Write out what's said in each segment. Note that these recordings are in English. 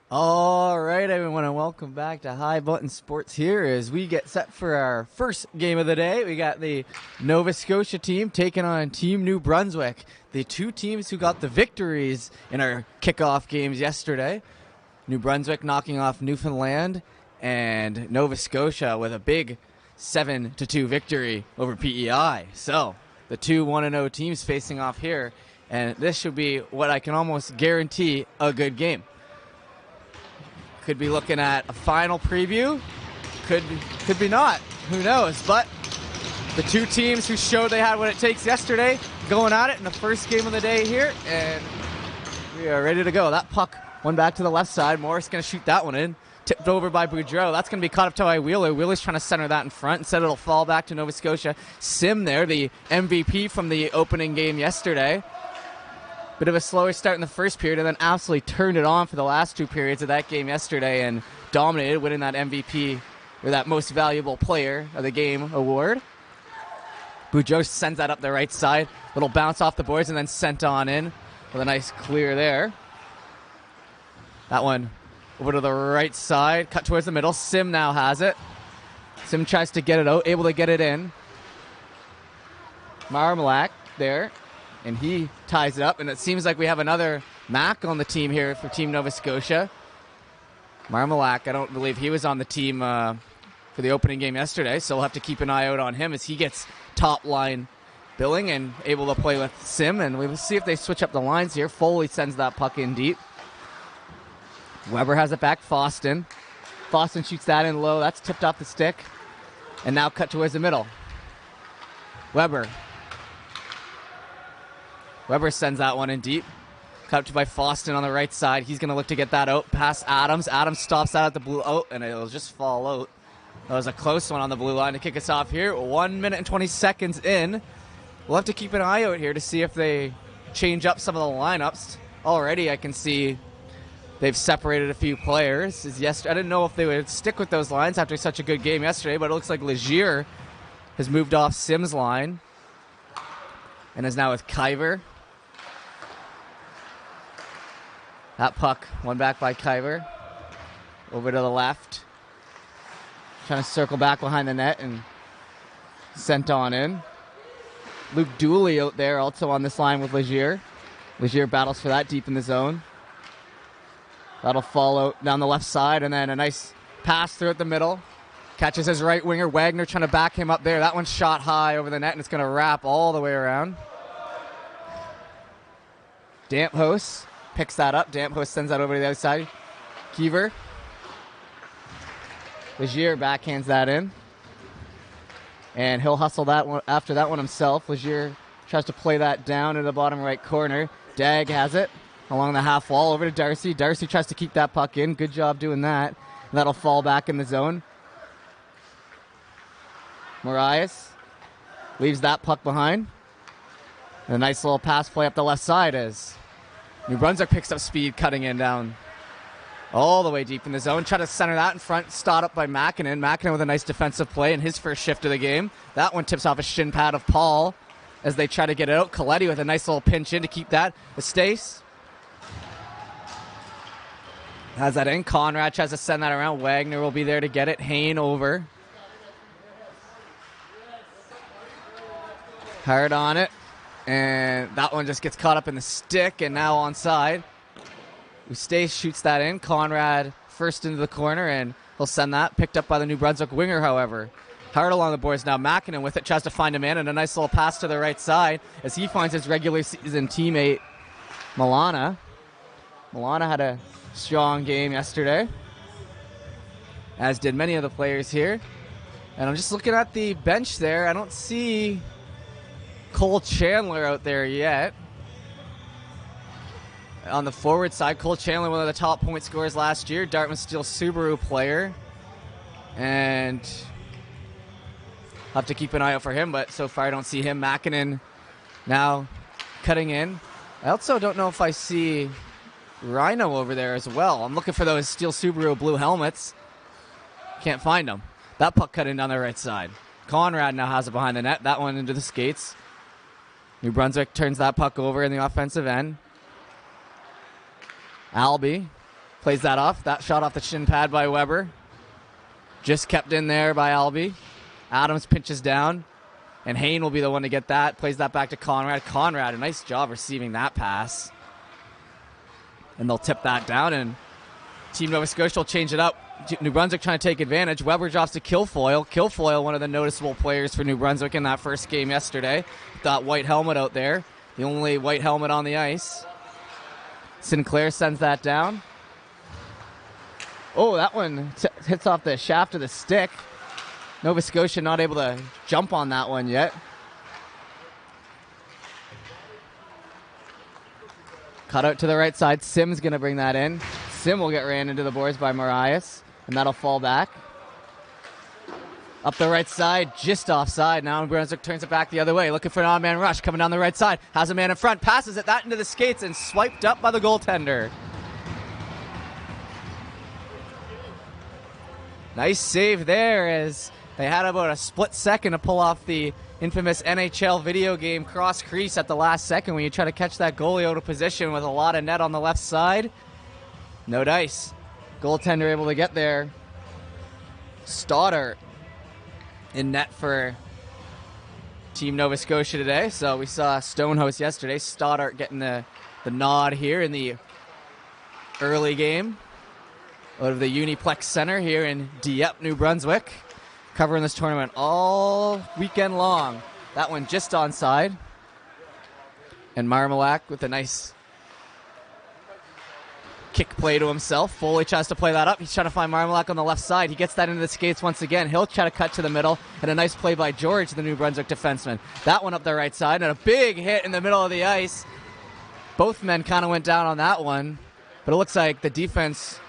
All right, everyone, and welcome back to High Button Sports here as we get set for our first game of the day. We got the Nova Scotia team taking on Team New Brunswick, the two teams who got the victories in our kickoff games yesterday. New Brunswick knocking off Newfoundland, and Nova Scotia with a big 7-2 victory over PEI. So the two 1-0 teams facing off here, and this should be what I can almost guarantee a good game. Could be looking at a final preview. Could be not. Who knows? But the two teams who showed they had what it takes yesterday going at it in the first game of the day here, and we are ready to go. That puck went back to the left side. Morris going to shoot that one in. Tipped over by Boudreau. That's going to be caught up to by Wheeler. Wheeler's trying to center that in front. Instead, it'll fall back to Nova Scotia. Sim there, the MVP from the opening game yesterday. Bit of a slower start in the first period, and then absolutely turned it on for the last two periods of that game yesterday and dominated, winning that MVP, or that most valuable player of the game award. Boudreau sends that up the right side. Little bounce off the boards and then sent on in with a nice clear there. That one over to the right side, cut towards the middle. Sim now has it. Sim tries to get it out, able to get it in. Marmalak there. And he ties it up, and it seems like we have another Mac on the team here for Team Nova Scotia. Marmalak, I don't believe he was on the team for the opening game yesterday, so we'll have to keep an eye out on him as he gets top line billing and able to play with Sim, and we'll see if they switch up the lines here. Foley sends that puck in deep. Weber has it back, Foston. Foston shoots that in low. That's tipped off the stick, and now cut towards the middle. Weber sends that one in deep. Cut to by Foston on the right side. He's going to look to get that out past Adams. Adams stops that at the blue out, and it'll just fall out. That was a close one on the blue line to kick us off here. 1 minute and 20 seconds in. We'll have to keep an eye out here to see if they change up some of the lineups. Already I can see they've separated a few players. I didn't know if they would stick with those lines after such a good game yesterday, but it looks like Legier has moved off Sim's line and is now with Kyver. That puck won back by Kyver. Over to the left. Trying to circle back behind the net and sent on in. Luke Dooley out there also on this line with Legier. Legier battles for that deep in the zone. That'll fall out down the left side, and then a nice pass through at the middle. Catches his right winger, Wagner, trying to back him up there. That one's shot high over the net, and it's going to wrap all the way around. Damphouse picks that up. Damphouse sends that over to the other side. Kiever. Legier backhands that in. And he'll hustle that one after that one himself. Legier tries to play that down in the bottom right corner. Dag has it along the half wall over to Darcy. Darcy tries to keep that puck in. Good job doing that. And that'll fall back in the zone. Marias leaves that puck behind. And a nice little pass play up the left side as New Brunswick picks up speed, cutting in down all the way deep in the zone. Try to center that in front. Start up by Makinen. Makinen with a nice defensive play in his first shift of the game. That one tips off a shin pad of Paul as they try to get it out. Coletti with a nice little pinch in to keep that. Estace has that in. Conrad tries to send that around. Wagner will be there to get it. Hain over. Hard on it. And that one just gets caught up in the stick and now onside. Eustace shoots that in. Conrad first into the corner, and he'll send that. Picked up by the New Brunswick winger, however. Hard along the boards now. Makinen with it, tries to find a man, and a nice little pass to the right side as he finds his regular season teammate, Milana. Milana had a strong game yesterday, as did many of the players here. And I'm just looking at the bench there. I don't see Cole Chandler out there yet. On the forward side, Cole Chandler, one of the top point scorers last year. Dartmouth Steel Subaru player. And I'll have to keep an eye out for him, but so far I don't see him. Makinen now cutting in. I also don't know if I see Rhino over there as well. I'm looking for those Steel Subaru blue helmets. Can't find them. That puck cut in down the right side. Conrad now has it behind the net. That one into the skates. New Brunswick turns that puck over in the offensive end. Albie Plays that off. That shot off the shin pad by Weber. Just kept in there by Albie. Adams pinches down. And Hayne will be the one to get that. Plays that back to Conrad. Conrad, a nice job receiving that pass. And they'll tip that down, and Team Nova Scotia will change it up. New Brunswick trying to take advantage. Weber drops to Kilfoyle. Kilfoyle, one of the noticeable players for New Brunswick in that first game yesterday. That white helmet out there. The only white helmet on the ice. Sinclair sends that down. Oh, that one hits off the shaft of the stick. Nova Scotia not able to jump on that one yet. Cut out to the right side. Sim's going to bring that in. Sim will get ran into the boards by Marias, and that'll fall back. Up the right side, just offside. Now Brunswick turns it back the other way, looking for an odd-man rush. Coming down the right side, has a man in front, passes it, that into the skates, and swiped up by the goaltender. Nice save there, as they had about a split second to pull off the infamous NHL video game cross crease at the last second when you try to catch that goalie out of position with a lot of net on the left side. No dice. Goaltender able to get there. Stoddart in net for Team Nova Scotia today. So we saw Stonehouse yesterday. Stoddart getting the nod here in the early game out of the Uniplex Center here in Dieppe, New Brunswick. Covering this tournament all weekend long. That one just onside. And Marmalak with a nice kick play to himself. Foley tries to play that up. He's trying to find Marmalak on the left side. He gets that into the skates once again. He'll try to cut to the middle. And a nice play by George, the New Brunswick defenseman. That one up the right side. And a big hit in the middle of the ice. Both men kind of went down on that one. But it looks like the defense,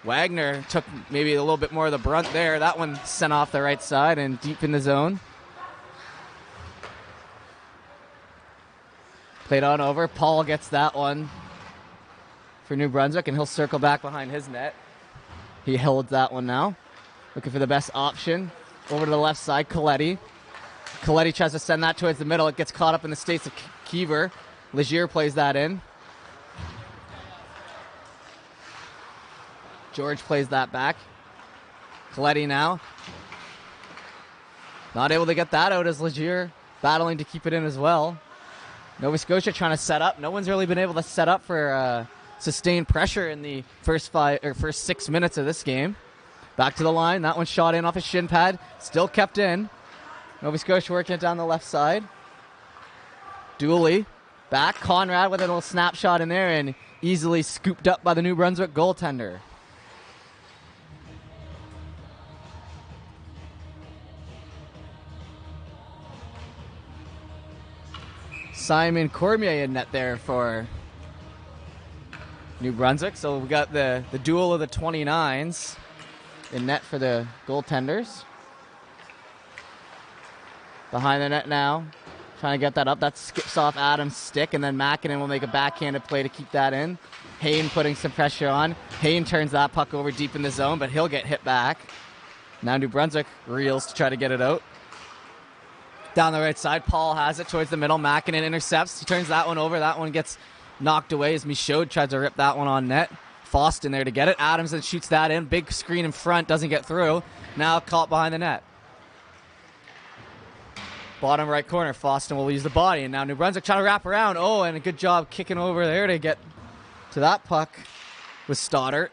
Wagner, took maybe a little bit more of the brunt there. That one sent off the right side and deep in the zone. Played on over. Paul gets that one for New Brunswick, and he'll circle back behind his net. He holds that one now. Looking for the best option. Over to the left side, Coletti. Coletti tries to send that towards the middle. It gets caught up in the skates of Kiever. Legier plays that in. George plays that back. Coletti now. Not able to get that out as Legier battling to keep it in as well. Nova Scotia trying to set up. No one's really been able to set up for sustained pressure in the first 6 minutes of this game. Back to the line. That one shot in off his shin pad. Still kept in. Nova Scotia working it down the left side. Dooley. Back. Conrad with a little snapshot in there and easily scooped up by the New Brunswick goaltender. Simon Cormier in net there for New Brunswick. So we got the duel of the 29s in net for the goaltenders. Behind the net now. Trying to get that up. That skips off Adams' stick, and then Makinen will make a backhanded play to keep that in. Hayne putting some pressure on. Hayne turns that puck over deep in the zone, but he'll get hit back. Now New Brunswick reels to try to get it out. Down the right side, Paul has it towards the middle. Makinen intercepts. He turns that one over. That one gets knocked away as Michaud tries to rip that one on net. Faustin there to get it. Adams then shoots that in. Big screen in front. Doesn't get through. Now caught behind the net. Bottom right corner. Faustin will use the body. And now New Brunswick trying to wrap around. Oh, and a good job kicking over there to get to that puck with Stoddart.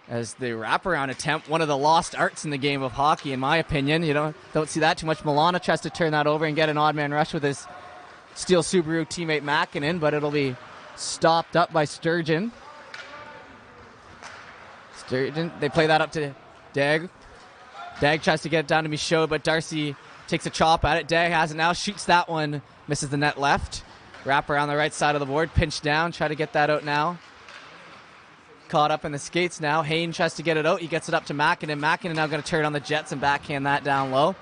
As the wraparound attempt, one of the lost arts in the game of hockey, in my opinion. You don't see that too much. Milana tries to turn that over and get an odd man rush with his Steel Subaru teammate Makinen, but it'll be stopped up by Sturgeon. They play that up to Dag. Dag tries to get it down to Michaud, but Darcy takes a chop at it. Dag has it now, shoots that one, misses the net left. Wrap around the right side of the board, pinch down, try to get that out now. Caught up in the skates now. Hayne tries to get it out. He gets it up to Makinen. Makinen now going to turn on the Jets and backhand that down low.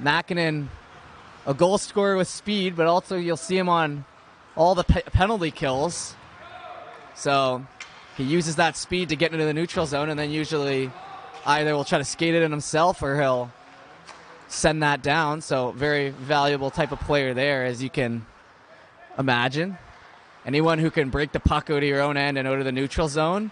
Makinen, a goal scorer with speed, but also you'll see him on all the penalty kills. So he uses that speed to get into the neutral zone, and then usually either will try to skate it in himself or he'll send that down. So very valuable type of player there, as you can imagine. Anyone who can break the puck out of your own end and out of the neutral zone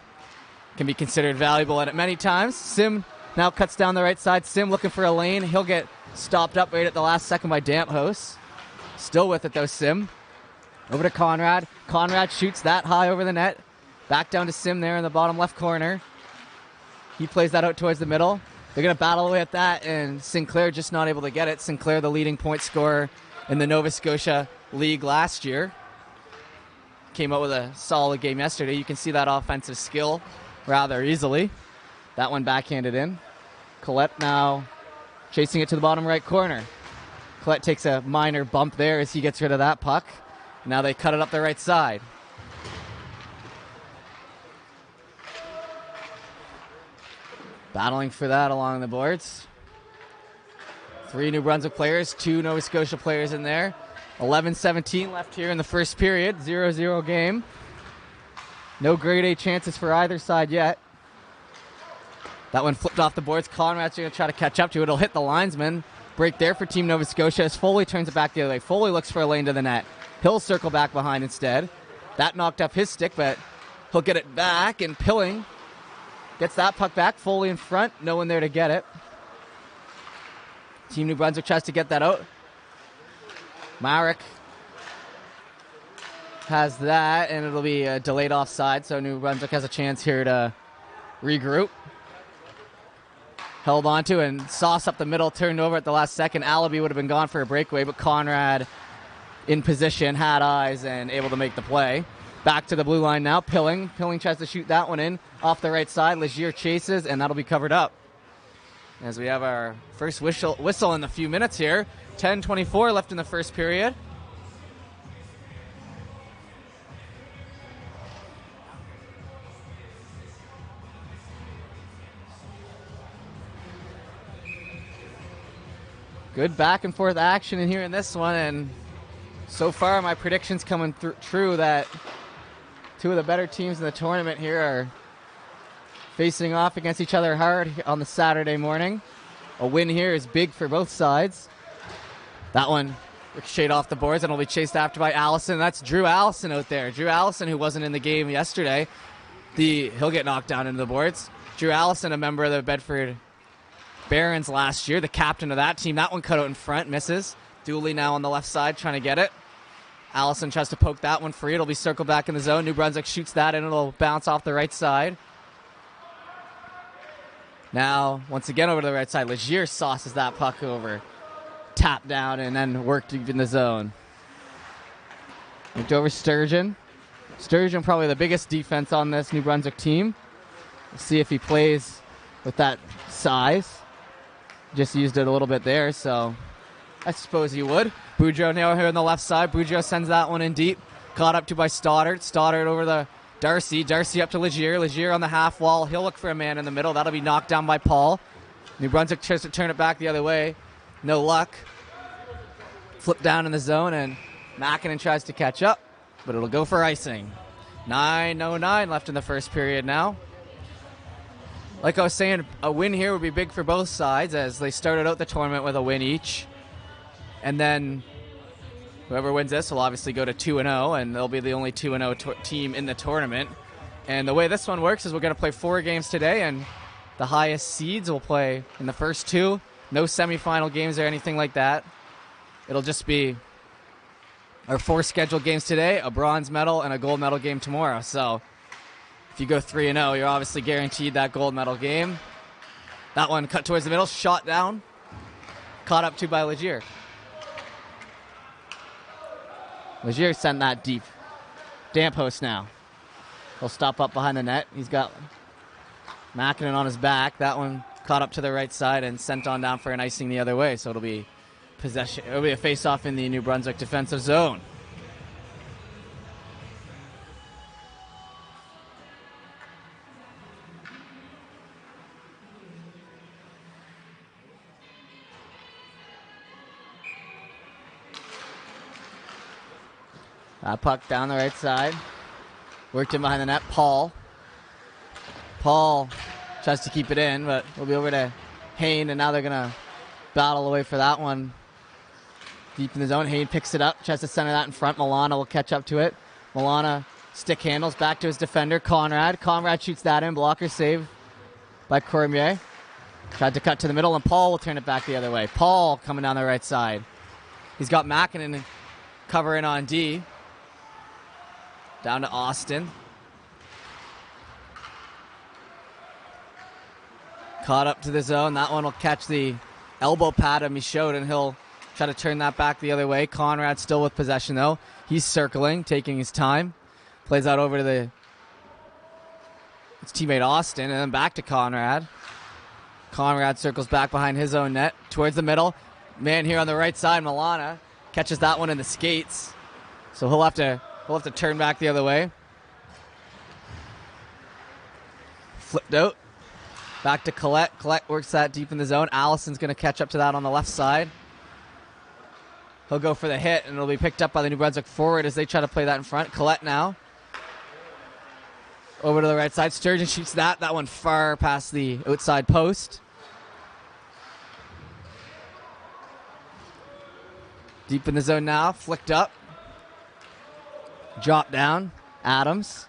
can be considered valuable at it many times. Sim now cuts down the right side. Sim looking for a lane. He'll get stopped up right at the last second by Damphouse. Still with it though, Sim. Over to Conrad. Conrad shoots that high over the net. Back down to Sim there in the bottom left corner. He plays that out towards the middle. They're going to battle away at that, and Sinclair just not able to get it. Sinclair, the leading point scorer in the Nova Scotia League last year. Came out with a solid game yesterday. You can see that offensive skill rather easily. That one backhanded in. Collette now chasing it to the bottom right corner. Collette takes a minor bump there as he gets rid of that puck. Now they cut it up the right side. Battling for that along the boards. 3 New Brunswick players, 2 Nova Scotia players in there. 11:17 left here in the first period. 0-0 game. No grade A chances for either side yet. That one flipped off the boards. Conrad's going to try to catch up to it. It'll hit the linesman. Break there for Team Nova Scotia as Foley turns it back the other way. Foley looks for a lane to the net. He'll circle back behind instead. That knocked up his stick, but he'll get it back, and Pilling gets that puck back. Foley in front. No one there to get it. Team New Brunswick tries to get that out. Marek has that, and it'll be a delayed offside, so New Brunswick has a chance here to regroup. Held onto and sauce up the middle, turned over at the last second. Allaby would have been gone for a breakaway, but Conrad in position, had eyes, and able to make the play. Back to the blue line now. Pilling. Pilling tries to shoot that one in off the right side. Legier chases, and that'll be covered up. As we have our first whistle in a few minutes here. 10:24 left in the first period. Good back and forth action in here in this one, and so far my predictions coming true that 2 of the better teams in the tournament here are facing off against each other hard on the Saturday morning. A win here is big for both sides. That one ricocheted off the boards and will be chased after by Allison. That's Drew Allison out there. Drew Allison, who wasn't in the game yesterday. He'll get knocked down into the boards. Drew Allison, a member of the Bedford Barons last year, the captain of that team. That one cut out in front, misses. Dooley now on the left side trying to get it. Allison tries to poke that one free. It'll be circled back in the zone. New Brunswick shoots that and it'll bounce off the right side. Now, once again over to the right side, Legier sauces that puck over. Tap down and then work deep in the zone. Looked over Sturgeon. Sturgeon probably the biggest defense on this New Brunswick team. We'll see if he plays with that size. Just used it a little bit there, so I suppose he would. Boudreau now here on the left side. Boudreau sends that one in deep. Caught up to by Stoddard. Stoddard over the Darcy. Darcy up to Legier. Legier on the half wall. He'll look for a man in the middle. That'll be knocked down by Paul. New Brunswick tries to turn it back the other way. No luck. Flip down in the zone, and Mackinnon tries to catch up, but it'll go for icing. 9:09 left in the first period now. Like I was saying, a win here would be big for both sides as they started out the tournament with a win each. And then whoever wins this will obviously go to 2-0, and they'll be the only 2-0 team in the tournament. And the way this one works is we're going to play 4 games today, and the highest seeds will play in the first 2. No semifinal games or anything like that. It'll just be our 4 scheduled games today, a bronze medal, and a gold medal game tomorrow. So if you go 3-0, you're obviously guaranteed that gold medal game. That one cut towards the middle, shot down, caught up to by Legier. Legier sent that deep. Damphouse now. He'll stop up behind the net. He's got Mackinnon on his back. That one caught up to the right side and sent on down for an icing the other way. So it'll be possession. It'll be a face-off in the New Brunswick defensive zone. Puck down the right side. Worked in behind the net. Paul tries to keep it in, but we'll be over to Hain, and now they're going to battle away for that one. Deep in the zone. Hain picks it up, tries to center that in front. Milana will catch up to it. Milana stick handles back to his defender, Conrad. Conrad shoots that in. Blocker save by Cormier. Tried to cut to the middle, and Paul will turn it back the other way. Paul coming down the right side. He's got Makinen covering on D. Down to Austin. Caught up to the zone. That one will catch the elbow pad of Michaud, and he'll try to turn that back the other way. Conrad still with possession, though. He's circling, taking his time. Plays out over to his teammate Austin, and then back to Conrad. Conrad circles back behind his own net, towards the middle. Man here on the right side, Milana, catches that one in the skates. So he'll have to turn back the other way. Flipped out. Back to Collette. Collette works that deep in the zone. Allison's going to catch up to that on the left side. He'll go for the hit, and it'll be picked up by the New Brunswick forward as they try to play that in front. Collette now. Over to the right side. Sturgeon shoots that. That one far past the outside post. Deep in the zone now. Flicked up. Drop down. Adams.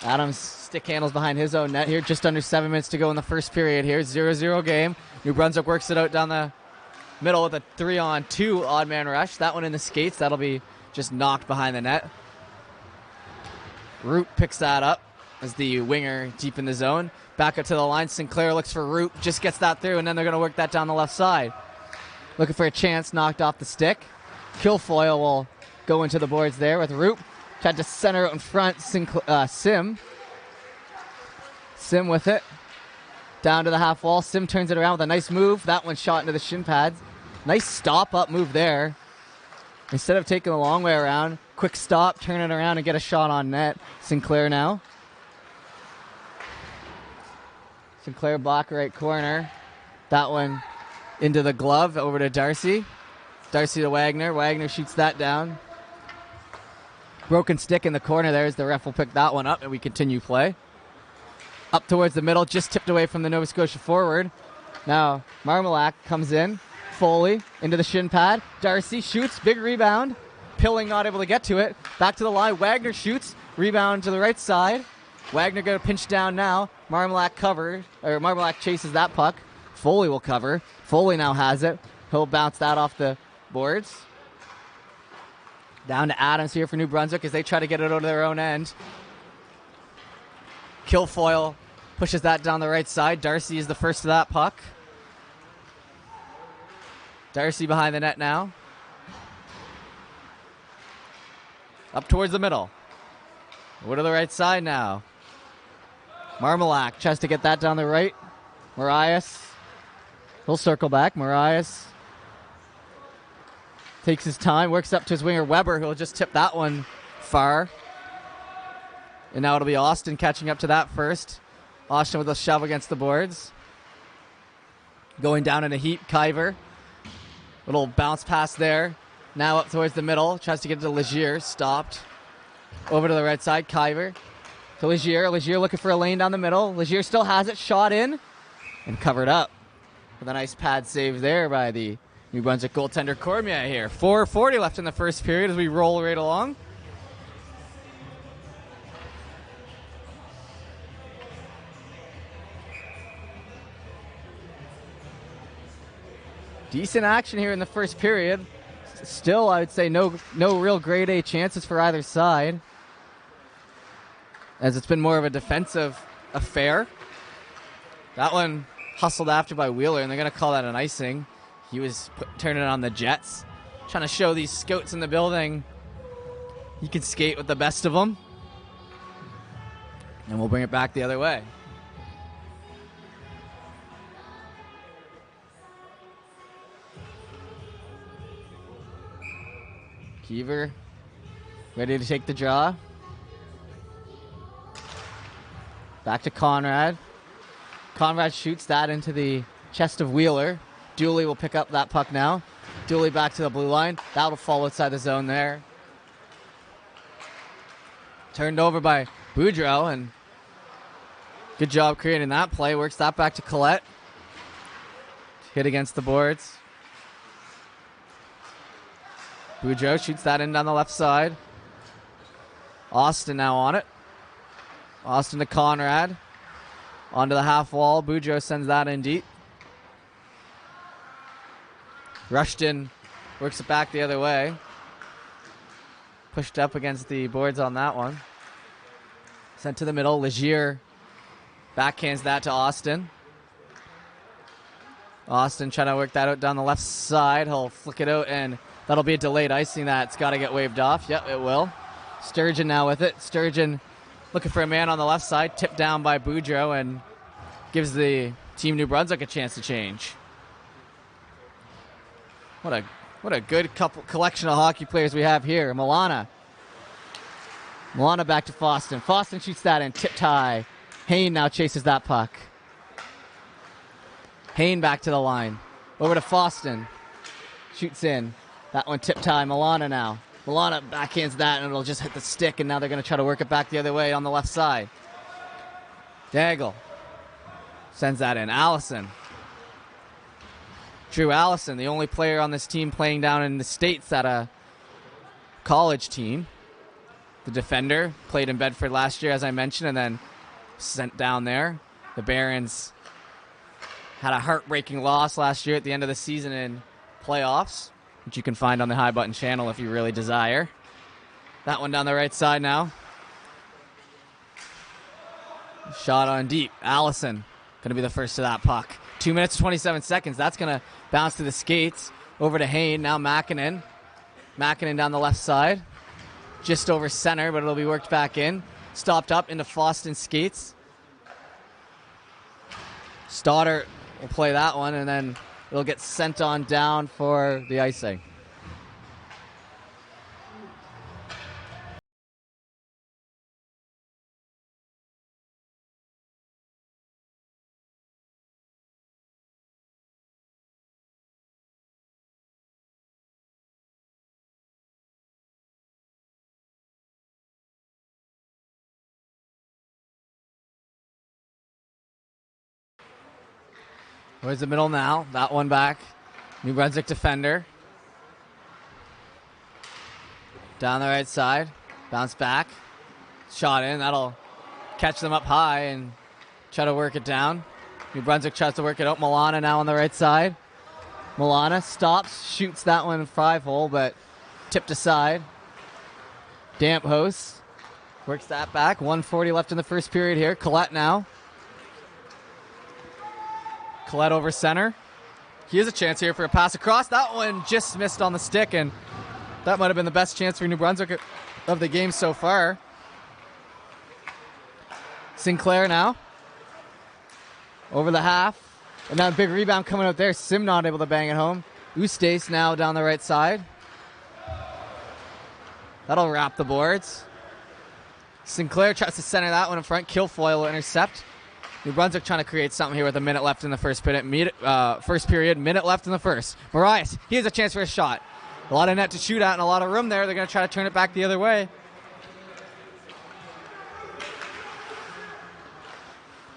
Adams stick handles behind his own net here. Just under 7 minutes to go in the first period here. 0-0 game. New Brunswick works it out down the middle with a 3-on-2 odd man rush. That one in the skates. That'll be just knocked behind the net. Root picks that up as the winger deep in the zone. Back up to the line. Sinclair looks for Root. Just gets that through, and then they're going to work that down the left side. Looking for a chance. Knocked off the stick. Kilfoyle will go into the boards there with Root. Tried to center out in front. Sim. Sim with it. Down to the half wall. Sim turns it around with a nice move. That one shot into the shin pads. Nice stop-up move there. Instead of taking the long way around, quick stop, turn it around, and get a shot on net. Sinclair now. Sinclair block right corner. That one into the glove, over to Darcy. Darcy to Wagner. Wagner shoots that down. Broken stick in the corner there as the ref will pick that one up, and we continue play. Up towards the middle, just tipped away from the Nova Scotia forward. Now Marmalak comes in. Foley into the shin pad. Darcy shoots, big rebound. Pilling not able to get to it. Back to the line. Wagner shoots, rebound to the right side. Wagner going to pinch down now. Marmalak chases that puck. Foley will cover. Foley now has it. He'll bounce that off the boards. Down to Adams here for New Brunswick as they try to get it over their own end. Kilfoyle pushes that down the right side. Darcy is the first to that puck. Darcy behind the net now. Up towards the middle. Over to the right side now. Marmalak tries to get that down the right. Marias. He'll circle back. Marias takes his time, works up to his winger Weber, who'll just tip that one far. And now it'll be Austin catching up to that first. Austin with a shove against the boards. Going down in a heap, Kyver. Little bounce pass there. Now up towards the middle. Tries to get it to Legier. Stopped. Over to the right side. Kyver. To Legier. Legier looking for a lane down the middle. Legier still has it. Shot in. And covered up. With a nice pad save there by the New Brunswick goaltender Cormier here. 4:40 left in the first period as we roll right along. Decent action here in the first period. Still, I would say no real grade A chances for either side, as it's been more of a defensive affair. That one hustled after by Wheeler, and they're going to call that an icing. He was turning it on the Jets, trying to show these scouts in the building he can skate with the best of them. And we'll bring it back the other way. Keever ready to take the draw. Back to Conrad. Conrad shoots that into the chest of Wheeler. Dooley will pick up that puck now. Dooley back to the blue line. That'll fall outside the zone there. Turned over by Boudreau, and good job creating that play. Works that back to Collette. Hit against the boards. Boudreau shoots that in down the left side. Austin now on it. Austin to Conrad. Onto the half wall. Boudreau sends that in deep. Rushton works it back the other way. Pushed up against the boards on that one. Sent to the middle. Legier backhands that to Austin. Austin trying to work that out down the left side. He'll flick it out, and that'll be a delayed icing. That's got to get waved off. Yep, it will. Sturgeon now with it. Sturgeon looking for a man on the left side. Tipped down by Boudreau and gives the Team New Brunswick a chance to change. What a good collection of hockey players we have here. Milana back to Foston. Foston shoots that in. Tipped high. Hayne now chases that puck. Hayne back to the line. Over to Foston. Shoots in. That one tipped high. Milana now. Milana backhands that, and it'll just hit the stick, and now they're going to try to work it back the other way on the left side. Daigle sends that in. Allison. Drew Allison, the only player on this team playing down in the States at a college team. The defender, played in Bedford last year, as I mentioned, and then sent down there. The Barons had a heartbreaking loss last year at the end of the season in playoffs, which you can find on the High Button channel if you really desire. That one down the right side now. Shot on deep. Allison going to be the first to that puck. 2 minutes, 27 seconds. That's going to bounce to the skates. Over to Hayne. Now Makinen. Makinen down the left side. Just over center, but it'll be worked back in. Stopped up into Foston skates. Stoddart will play that one, and then it'll get sent on down for the icing. Where's the middle now? That one back. New Brunswick defender. Down the right side. Bounce back. Shot in. That'll catch them up high and try to work it down. New Brunswick tries to work it out. Milana now on the right side. Milana stops. Shoots that one 5-hole, but tipped aside. Damp host. Works that back. 1:40 left in the first period here. Collette now. Collette over center. He has a chance here for a pass across. That one just missed on the stick, and that might have been the best chance for New Brunswick of the game so far. Sinclair now. Over the half. And now a big rebound coming out there. Sim not able to bang it home. Ustace now down the right side. That'll wrap the boards. Sinclair tries to center that one in front. Kilfoyle will intercept. New Brunswick trying to create something here with a minute left in the first period. Minute left in the first. Marias, he has a chance for a shot. A lot of net to shoot at and a lot of room there. They're going to try to turn it back the other way.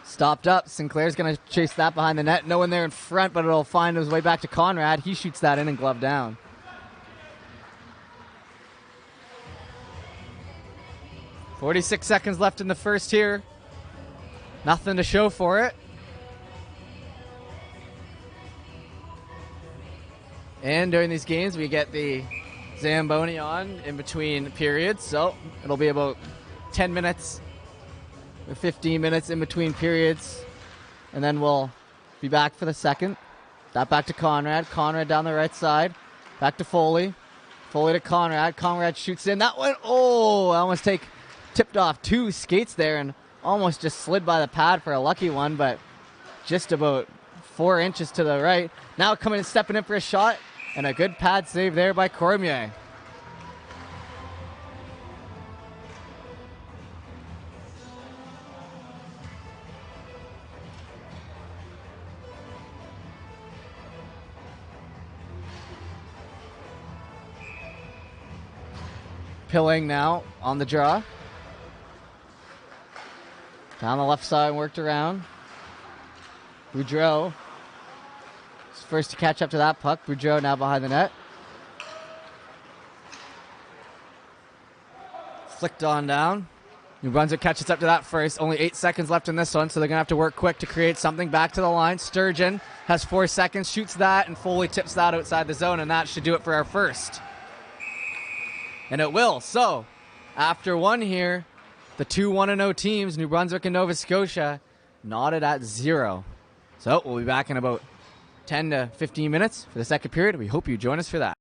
Stopped up. Sinclair's going to chase that behind the net. No one there in front, but it'll find his way back to Conrad. He shoots that in and glove down. .46 seconds left in the first here. Nothing to show for it. And during these games, we get the Zamboni on in between periods. So it'll be about 10 minutes or 15 minutes in between periods. And then we'll be back for the second. That back to Conrad. Conrad down the right side. Back to Foley. Foley to Conrad. Conrad shoots in. That one, I almost tipped off two skates there and almost just slid by the pad for a lucky one, but just about 4 inches to the right. Now coming and stepping in for a shot, and a good pad save there by Cormier. Pilling now on the draw. Down the left side, worked around. Boudreau is first to catch up to that puck. Boudreau now behind the net. Flicked on down. New Brunswick catches up to that first. Only 8 seconds left in this one, so they're going to have to work quick to create something. Back to the line. Sturgeon has 4 seconds, shoots that, and Foley tips that outside the zone, and that should do it for our first. And it will. So, after one here, the two 1-0 teams, New Brunswick and Nova Scotia, knotted at 0. So, we'll be back in about 10 to 15 minutes for the second period. We hope you join us for that.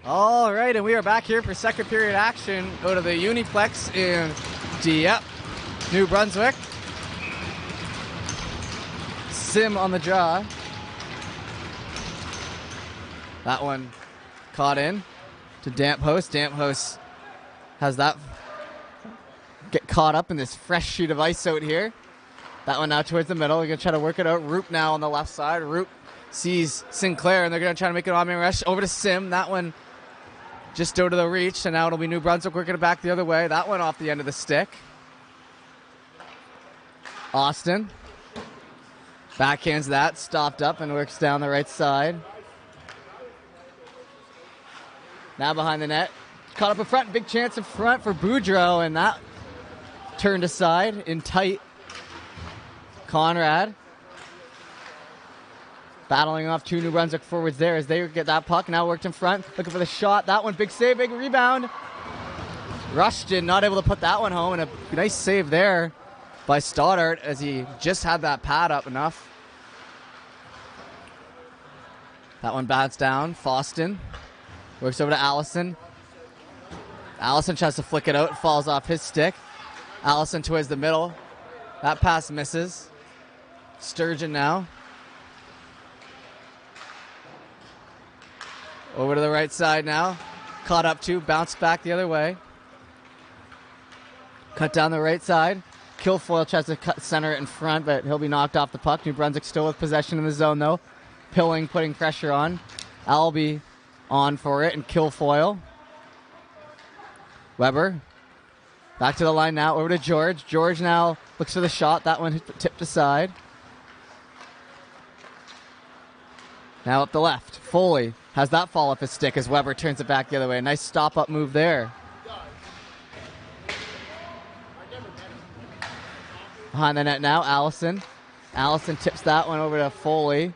All right, and we are back here for second period action out of the Uniplex in Dieppe, New Brunswick. Sim on the draw. That one caught in to Damphouse. Damphouse has that get caught up in this fresh sheet of ice out here. That one now towards the middle. They're going to try to work it out. Roop now on the left side. Roop sees Sinclair, and they're going to try to make an on-man rush over to Sim. That one just out of the reach, and now it'll be New Brunswick working it back the other way. That one off the end of the stick. Austin backhands that, stopped up, and works down the right side. Now behind the net. Caught up in front. Big chance in front for Boudreau, and that turned aside in tight. Conrad battling off two New Brunswick forwards there as they get that puck. Now worked in front. Looking for the shot. That one, big save, big rebound. Rushton not able to put that one home, and a nice save there by Stoddart as he just had that pad up enough. That one bats down. Foston works over to Allison. Allison tries to flick it out. Falls off his stick. Allison towards the middle. That pass misses. Sturgeon now. Over to the right side now. Caught up to. Bounced back the other way. Cut down the right side. Kilfoyle tries to center it in front, but he'll be knocked off the puck. New Brunswick still with possession in the zone, though. Pilling putting pressure on. Albee on for it, and Kilfoyle. Weber. Back to the line now. Over to George. George now looks for the shot. That one tipped aside. Now up the left. Foley has that fall off his stick as Weber turns it back the other way. Nice stop-up move there. Behind the net now, Allison. Allison tips that one over to Foley.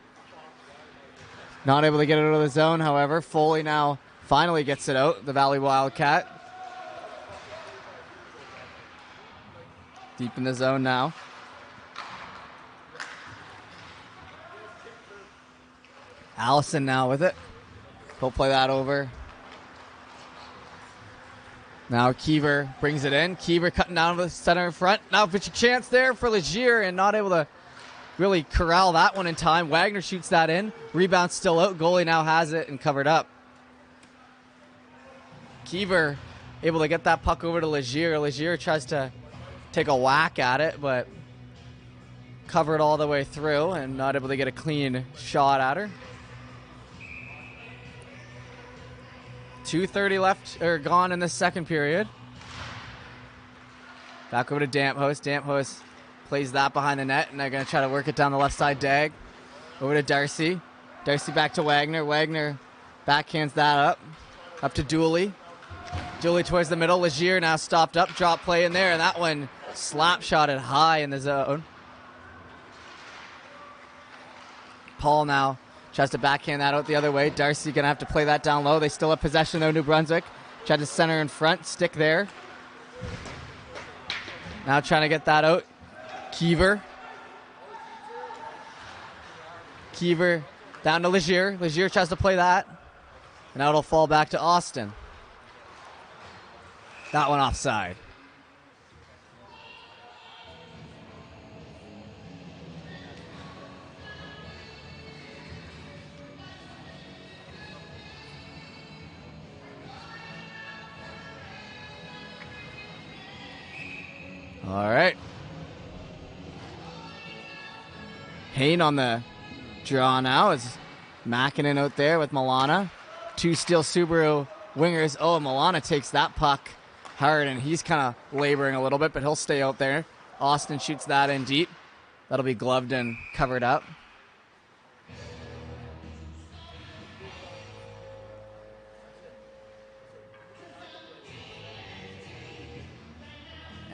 Not able to get it out of the zone, however. Foley now finally gets it out, the Valley Wildcat. Deep in the zone now. Allison now with it. He'll play that over. Now Keever brings it in. Keever cutting down to the center in front. Now pitch a chance there for Legier and not able to really corral that one in time. Wagner shoots that in. Rebound still out. Goalie now has it and covered up. Keever able to get that puck over to Legier. Legier tries to take a whack at it, but covered all the way through and not able to get a clean shot at her. 2:30 left or gone in the second period. Back over to Damphouse. Damphouse plays that behind the net, and they're going to try to work it down the left side. Dag over to Darcy. Darcy back to Wagner. Wagner backhands that up to Dooley. Dooley towards the middle. Legier now stopped up. Drop play in there, and that one slap shotted high in the zone. Paul now tries to backhand that out the other way. Darcy going to have to play that down low. They still have possession, though, New Brunswick. Tried to center in front. Stick there. Now trying to get that out. Keever. Keever down to Legier. Legier tries to play that. And now it'll fall back to Austin. That one offside. All right. Hain on the draw now is Makinen out there with Milana. Two Steel Subaru wingers. Oh, Milana takes that puck hard, and he's kind of laboring a little bit, but he'll stay out there. Austin shoots that in deep. That'll be gloved and covered up.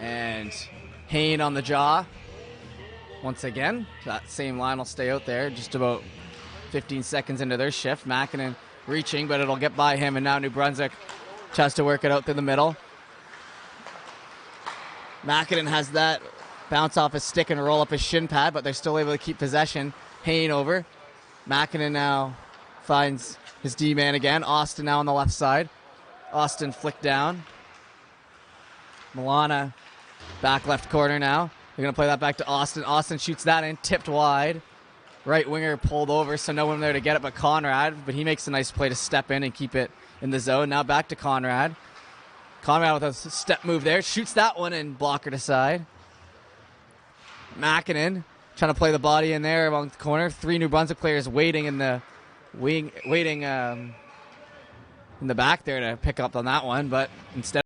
And Hain on the jaw. Once again, that same line will stay out there just about 15 seconds into their shift. Makinen reaching, but it'll get by him, and now New Brunswick tries to work it out through the middle. Makinen has that bounce off his stick and roll up his shin pad, but they're still able to keep possession. Hain over. Makinen now finds his D-man again. Austin now on the left side. Austin flicked down. Milana back left corner now. They're going to play that back to Austin. Austin shoots that in, tipped wide. Right winger pulled over, so no one there to get it but Conrad. But he makes a nice play to step in and keep it in the zone. Now back to Conrad. Conrad with a step move there. Shoots that one and blockered aside. Makinen trying to play the body in there along the corner. 3 New Brunswick players waiting in the in the back there to pick up on that one, but instead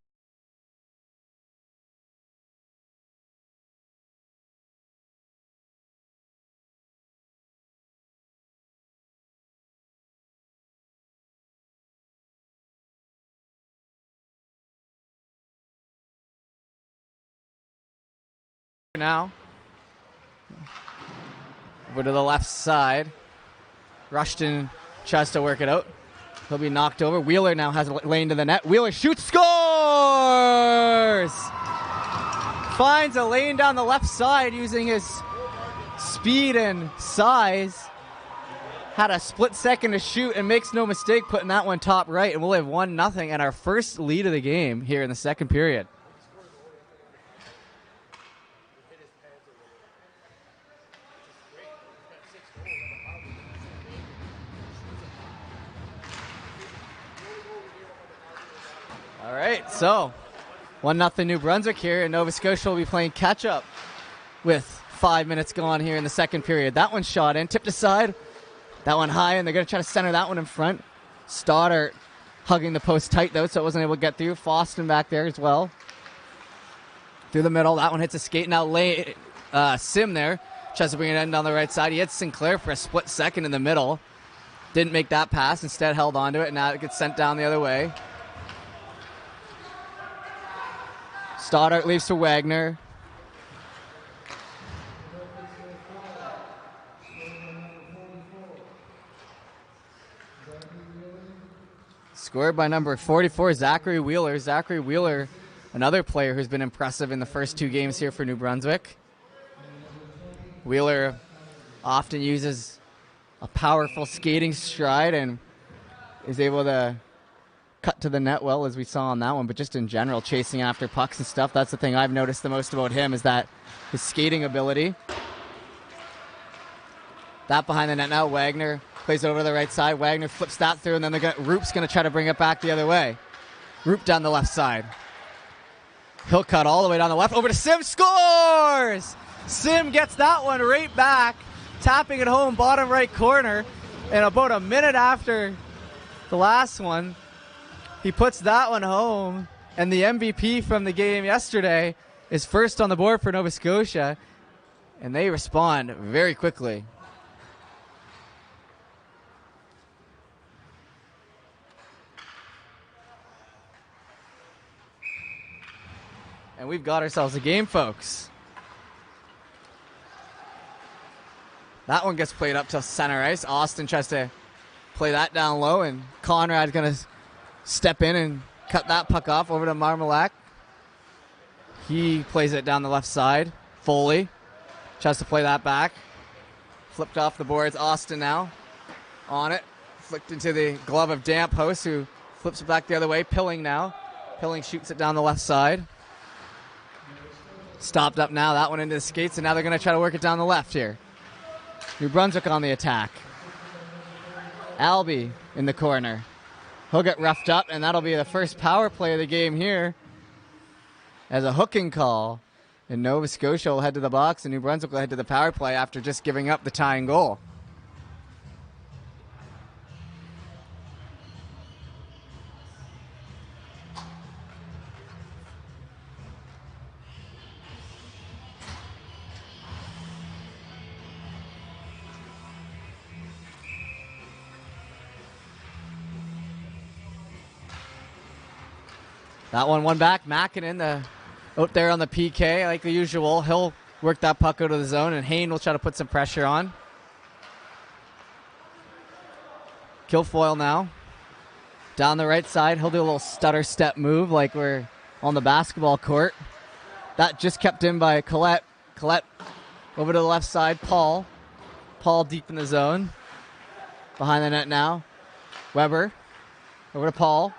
now over to the left side. Rushton tries to work it out. He'll be knocked over. Wheeler now has a lane to the net. Wheeler shoots, scores! Finds a lane down the left side using his speed and size. Had a split second to shoot and makes no mistake putting that one top right. And we'll have 1-0 and our first lead of the game here in the second period. All right, so 1-0 New Brunswick here, and Nova Scotia will be playing catch-up with 5 minutes gone here in the second period. That one shot in, tipped aside, that one high, and they're going to try to center that one in front. Stoddart hugging the post tight, though, so it wasn't able to get through. Foston back there as well. Through the middle, that one hits a skate. Now Sim there, tries to bring it in down the right side. He hits Sinclair for a split second in the middle. Didn't make that pass, instead held onto it, and now it gets sent down the other way. Stoddart leaves to Wagner. Scored by number 44, Zachary Wheeler. Zachary Wheeler, another player who's been impressive in the first 2 games here for New Brunswick. Wheeler often uses a powerful skating stride and is able to cut to the net well, as we saw on that one, but just in general, chasing after pucks and stuff. That's the thing I've noticed the most about him, is that his skating ability. That behind the net now. Wagner plays over to the right side. Wagner flips that through, and then Roop's going to try to bring it back the other way. Roop down the left side. He'll cut all the way down the left. Over to Sim. Scores! Sim gets that one right back, tapping it home, bottom right corner. And about a minute after the last one, he puts that one home, and the MVP from the game yesterday is first on the board for Nova Scotia, and they respond very quickly. And we've got ourselves a game, folks. That one gets played up to center ice. Austin tries to play that down low, and Conrad's going to step in and cut that puck off over to Marmalak. He plays it down the left side. Foley tries to play that back. Flipped off the boards. Austin now on it. Flicked into the glove of Damphouse, who flips it back the other way. Pilling now. Pilling shoots it down the left side. Stopped up now. That one into the skates, and now they're going to try to work it down the left here. New Brunswick on the attack. Albie in the corner. He'll get roughed up, and that'll be the first power play of the game here as a hooking call. And Nova Scotia will head to the box, and New Brunswick will head to the power play after just giving up the tying goal. That one back. Makinen out there on the PK like the usual. He'll work that puck out of the zone, and Hayne will try to put some pressure on. Kilfoyle now. Down the right side. He'll do a little stutter step move like we're on the basketball court. That just kept in by Collette. Collette over to the left side. Paul deep in the zone. behind the net now. Weber over to Paul.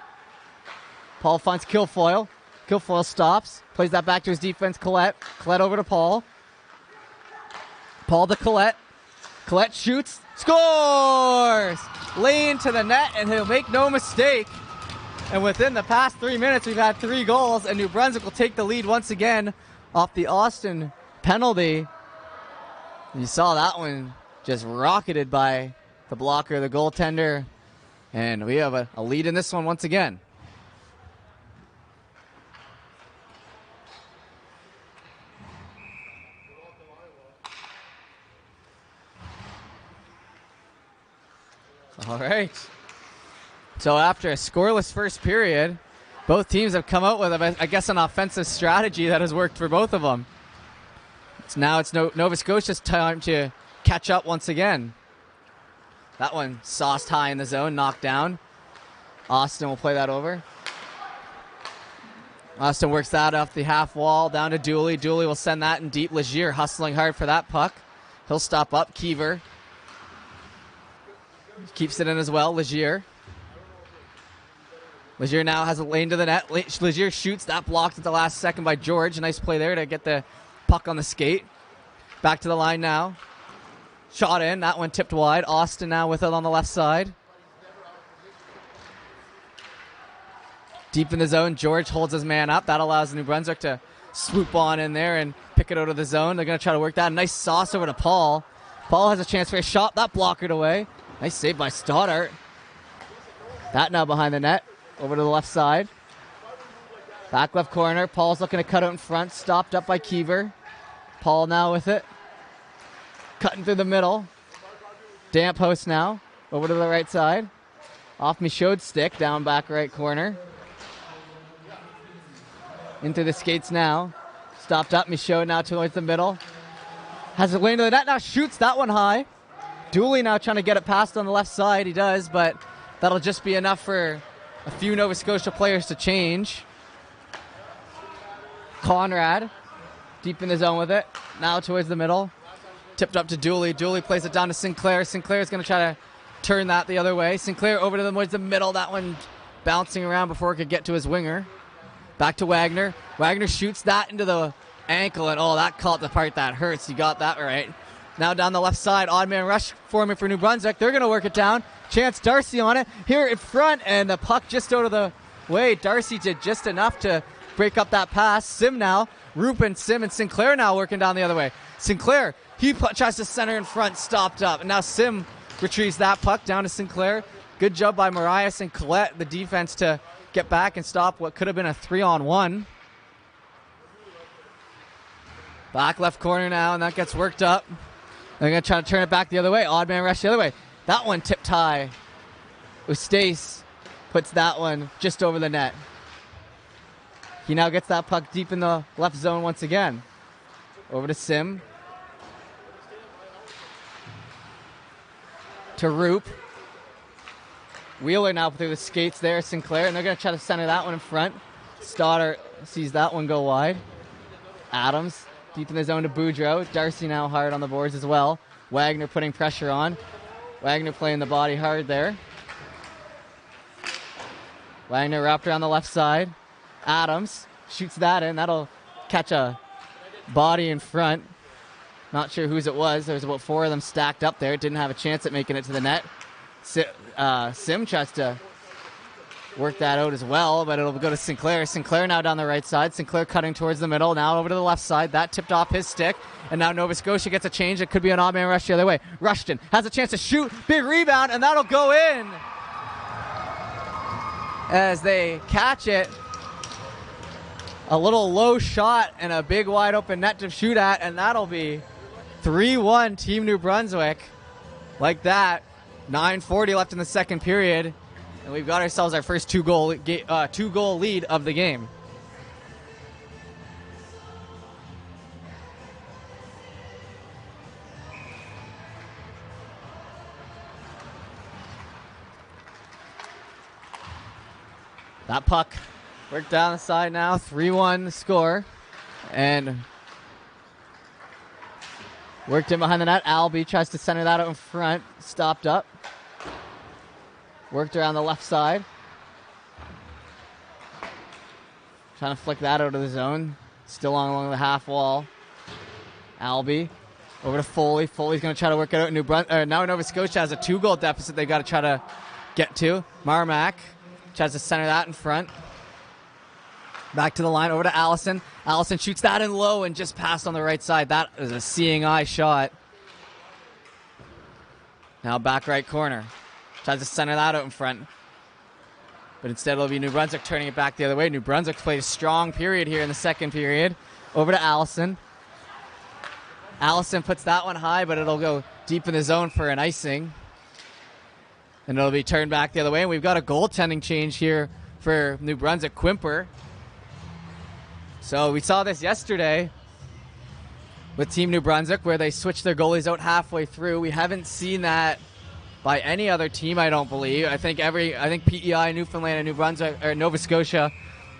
Paul finds Kilfoyle. Kilfoyle stops, plays that back to his defense, Collette. Collette over to Paul. Paul to Collette. Collette shoots, scores! Lane to the net, and he'll make no mistake. And within the past 3 minutes, we've had 3 goals, and New Brunswick will take the lead once again off the Austin penalty. You saw that one just rocketed by the blocker, the goaltender, and we have a lead in this one once again. All right. So after a scoreless first period, both teams have come out with, I guess, an offensive strategy that has worked for both of them. Now it's Nova Scotia's time to catch up once again. That one sauced high in the zone, knocked down. Austin will play that over. Austin works that off the half wall down to Dooley. Dooley will send that in deep. Legier hustling hard for that puck. He'll stop up. Keever keeps it in as well. Legier now has a lane to the net. Legier shoots. That blocked at the last second by George. Nice play there to get the puck on the skate. Back to the line now. Shot in. That one tipped wide. Austin now with it on the left side. Deep in the zone. George holds his man up. That allows New Brunswick to swoop on in there and pick it out of the zone. They're going to try to work that. Nice sauce over to Paul. Paul has a chance for a shot. That blockered away. Nice save by Stoddart. That now behind the net. Over to the left side. Back left corner. Paul's looking to cut out in front. Stopped up by Keever. Paul now with it. Cutting through the middle. Damp post now. Over to the right side. Off Michaud's stick. Down back right corner. Into the skates now. Stopped up. Michaud now towards the middle. Has it lane to the net. Now shoots that one high. Dooley now trying to get it past on the left side. He does, but that'll just be enough for a few Nova Scotia players to change. Conrad, deep in the zone with it. Now towards the middle. Tipped up to Dooley. Dooley plays it down to Sinclair. Sinclair's going to try to turn that the other way. Sinclair over towards the middle. That one bouncing around before it could get to his winger. Back to Wagner. Wagner shoots that into the ankle, and that caught the part that hurts. You got that right. Now down the left side, odd man rush forming for New Brunswick. They're going to work it down. Chance Darcy on it. Here in front, and the puck just out of the way. Darcy did just enough to break up that pass. Sim now. Rupin, Sim, and Sinclair now working down the other way. Sinclair, he tries to center in front, stopped up. And now Sim retrieves that puck down to Sinclair. Good job by Marias and Collette, the defense, to get back and stop what could have been a 3-on-1. Back left corner now, and that gets worked up. They're going to try to turn it back the other way. Odd man rush the other way. That one tipped high. Ustace puts that one just over the net. He now gets that puck deep in the left zone once again. Over to Sim. To Roop. Wheeler now through the skates there. Sinclair. And they're going to try to center that one in front. Stoddart sees that one go wide. Adams. Deep in the zone to Boudreau. Darcy now hard on the boards as well. Wagner putting pressure on. Wagner playing the body hard there. Wagner wrapped around the left side. Adams shoots that in. That'll catch a body in front. Not sure whose it was. There was about 4 of them stacked up there. Didn't have a chance at making it to the net. Sim tries to work that out as well, but it'll go to Sinclair. Sinclair now down the right side. Sinclair cutting towards the middle. Now over to the left side. That tipped off his stick. And now Nova Scotia gets a change. It could be an odd man rush the other way. Rushton has a chance to shoot. Big rebound, and that'll go in. As they catch it. A little low shot and a big wide open net to shoot at, and that'll be 3-1 Team New Brunswick. Like that. 9:40 left in the second period. And we've got ourselves our first two-goal lead of the game. That puck worked down the side now. 3-1 the score. And worked in behind the net. Albee tries to center that out in front. Stopped up. Worked around the left side. Trying to flick that out of the zone. Still along the half wall. Albie over to Foley. Foley's going to try to work it out. Now Nova Scotia has a 2-goal deficit they've got to try to get to. Marmack tries to center that in front. Back to the line, over to Allison. Allison shoots that in low and just passed on the right side. That is a seeing eye shot. Now back right corner. Tries to center that out in front. But instead it'll be New Brunswick turning it back the other way. New Brunswick played a strong period here in the second period. Over to Allison. Allison puts that one high, but it'll go deep in the zone for an icing. And it'll be turned back the other way. And we've got a goaltending change here for New Brunswick. Quimper. So we saw this yesterday with Team New Brunswick where they switched their goalies out halfway through. We haven't seen that by any other team, I don't believe. I think PEI, Newfoundland, and New Brunswick or Nova Scotia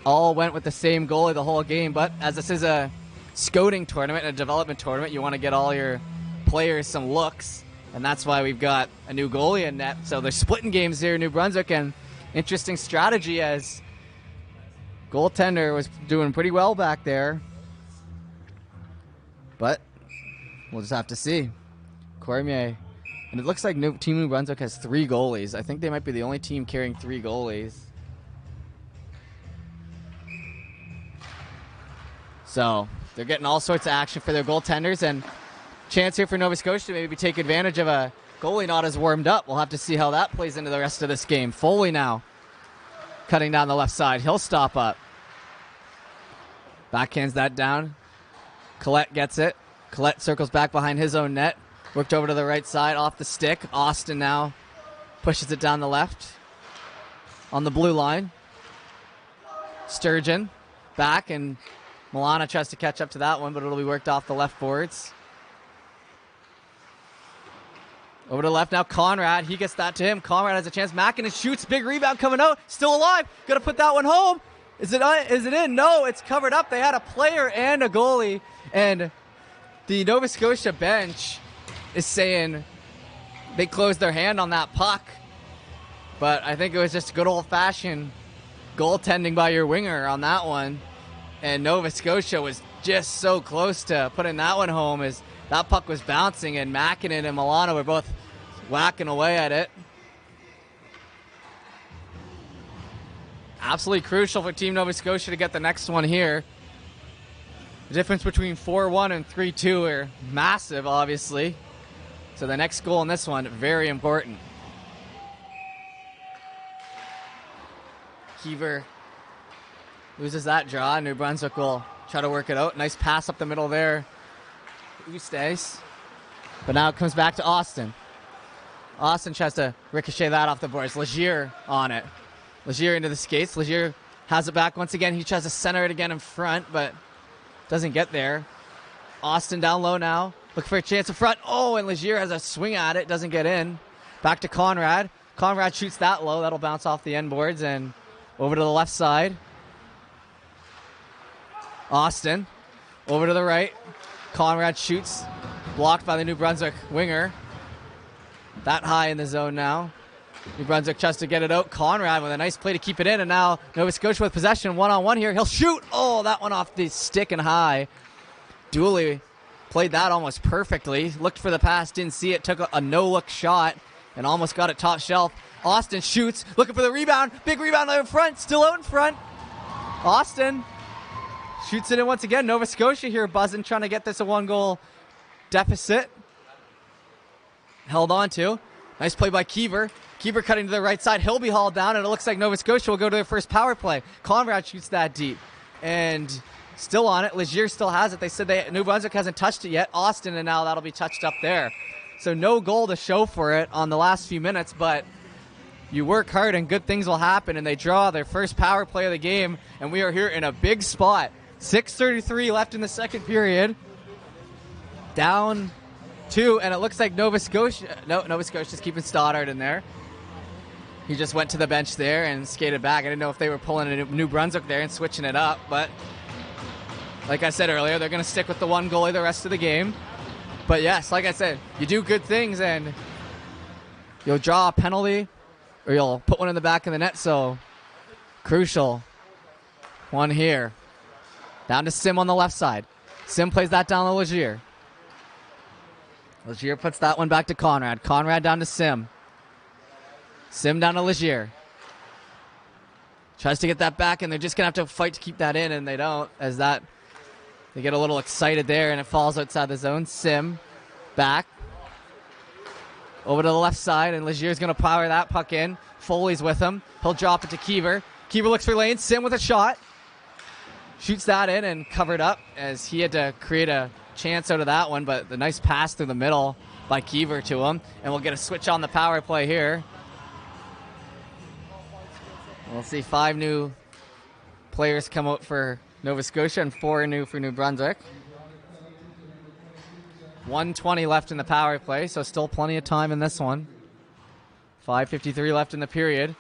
all went with the same goalie the whole game. But as this is a scouting tournament, a development tournament, you want to get all your players some looks, and that's why we've got a new goalie in net. So they're splitting games here in New Brunswick, and interesting strategy as goaltender was doing pretty well back there. But we'll just have to see. Cormier. And it looks like Team New Brunswick has 3 goalies. I think they might be the only team carrying 3 goalies. So they're getting all sorts of action for their goaltenders, and chance here for Nova Scotia to maybe take advantage of a goalie not as warmed up. We'll have to see how that plays into the rest of this game. Foley now cutting down the left side. He'll stop up. Backhands that down. Collette gets it. Collette circles back behind his own net. Worked over to the right side off the stick. Austin now pushes it down the left on the blue line. Sturgeon back, and Milana tries to catch up to that one, but it'll be worked off the left boards. Over to the left now, Conrad. He gets that to him. Conrad has a chance. Mackinnon shoots. Big rebound coming out. Still alive. Got to put that one home. Is it in? No, it's covered up. They had a player and a goalie, and the Nova Scotia bench is saying they closed their hand on that puck. But I think it was just good old-fashioned goaltending by your winger on that one. And Nova Scotia was just so close to putting that one home as that puck was bouncing, and Mackinnon and Milano were both whacking away at it. Absolutely crucial for Team Nova Scotia to get the next one here. The difference between 4-1 and 3-2 are massive, obviously. So the next goal in this one, very important. Keever loses that draw. New Brunswick will try to work it out. Nice pass up the middle there. Ustays. But now it comes back to Austin. Austin tries to ricochet that off the boards. Legier on it. Legier into the skates. Legier has it back once again. He tries to center it again in front, but doesn't get there. Austin down low now. Looking for a chance in front. Oh, and Legier has a swing at it. Doesn't get in. Back to Conrad. Conrad shoots that low. That'll bounce off the end boards and over to the left side. Austin over to the right. Conrad shoots. Blocked by the New Brunswick winger. That high in the zone now. New Brunswick tries to get it out. Conrad with a nice play to keep it in, and now Nova Scotia with possession, one-on-one here. He'll shoot. Oh, that one off the stick and high. Dooley played that almost perfectly. Looked for the pass, didn't see it. Took a no-look shot and almost got it top shelf. Austin shoots, looking for the rebound. Big rebound out in front, still out in front. Austin shoots it in once again. Nova Scotia here buzzing, trying to get this a 1-goal deficit. Held on to. Nice play by Keever. Keeper cutting to the right side. He'll be hauled down, and it looks like Nova Scotia will go to their first power play. Conrad shoots that deep. And still on it. Legier still has it. They said New Brunswick hasn't touched it yet. Austin, and now that'll be touched up there. So no goal to show for it on the last few minutes, but you work hard and good things will happen, and they draw their first power play of the game, and we are here in a big spot. 6:33 left in the second period. Down 2, and it looks like Nova Scotia's keeping Stoddard in there. He just went to the bench there and skated back. I didn't know if they were pulling a New Brunswick there and switching it up, but like I said earlier, they're going to stick with the one goalie the rest of the game. But yes, like I said, you do good things and you'll draw a penalty or you'll put one in the back of the net. So crucial one here. Down to Sim on the left side. Sim plays that down to Legier. Legier puts that one back to Conrad. Conrad down to Sim. Sim down to Legier. Tries to get that back, and they're just going to have to fight to keep that in, and they don't, as that they get a little excited there, and it falls outside the zone. Sim back. Over to the left side, and Legier's going to power that puck in. Foley's with him. He'll drop it to Kiever. Kiever looks for lane. Sim with a shot. Shoots that in and covered up as he had to create a chance out of that one, but the nice pass through the middle by Kiever to him. And we'll get a switch on the power play here. We'll see 5 new players come out for Nova Scotia and 4 new for New Brunswick. 1:20 left in the power play, so still plenty of time in this one. 5:53 left in the period.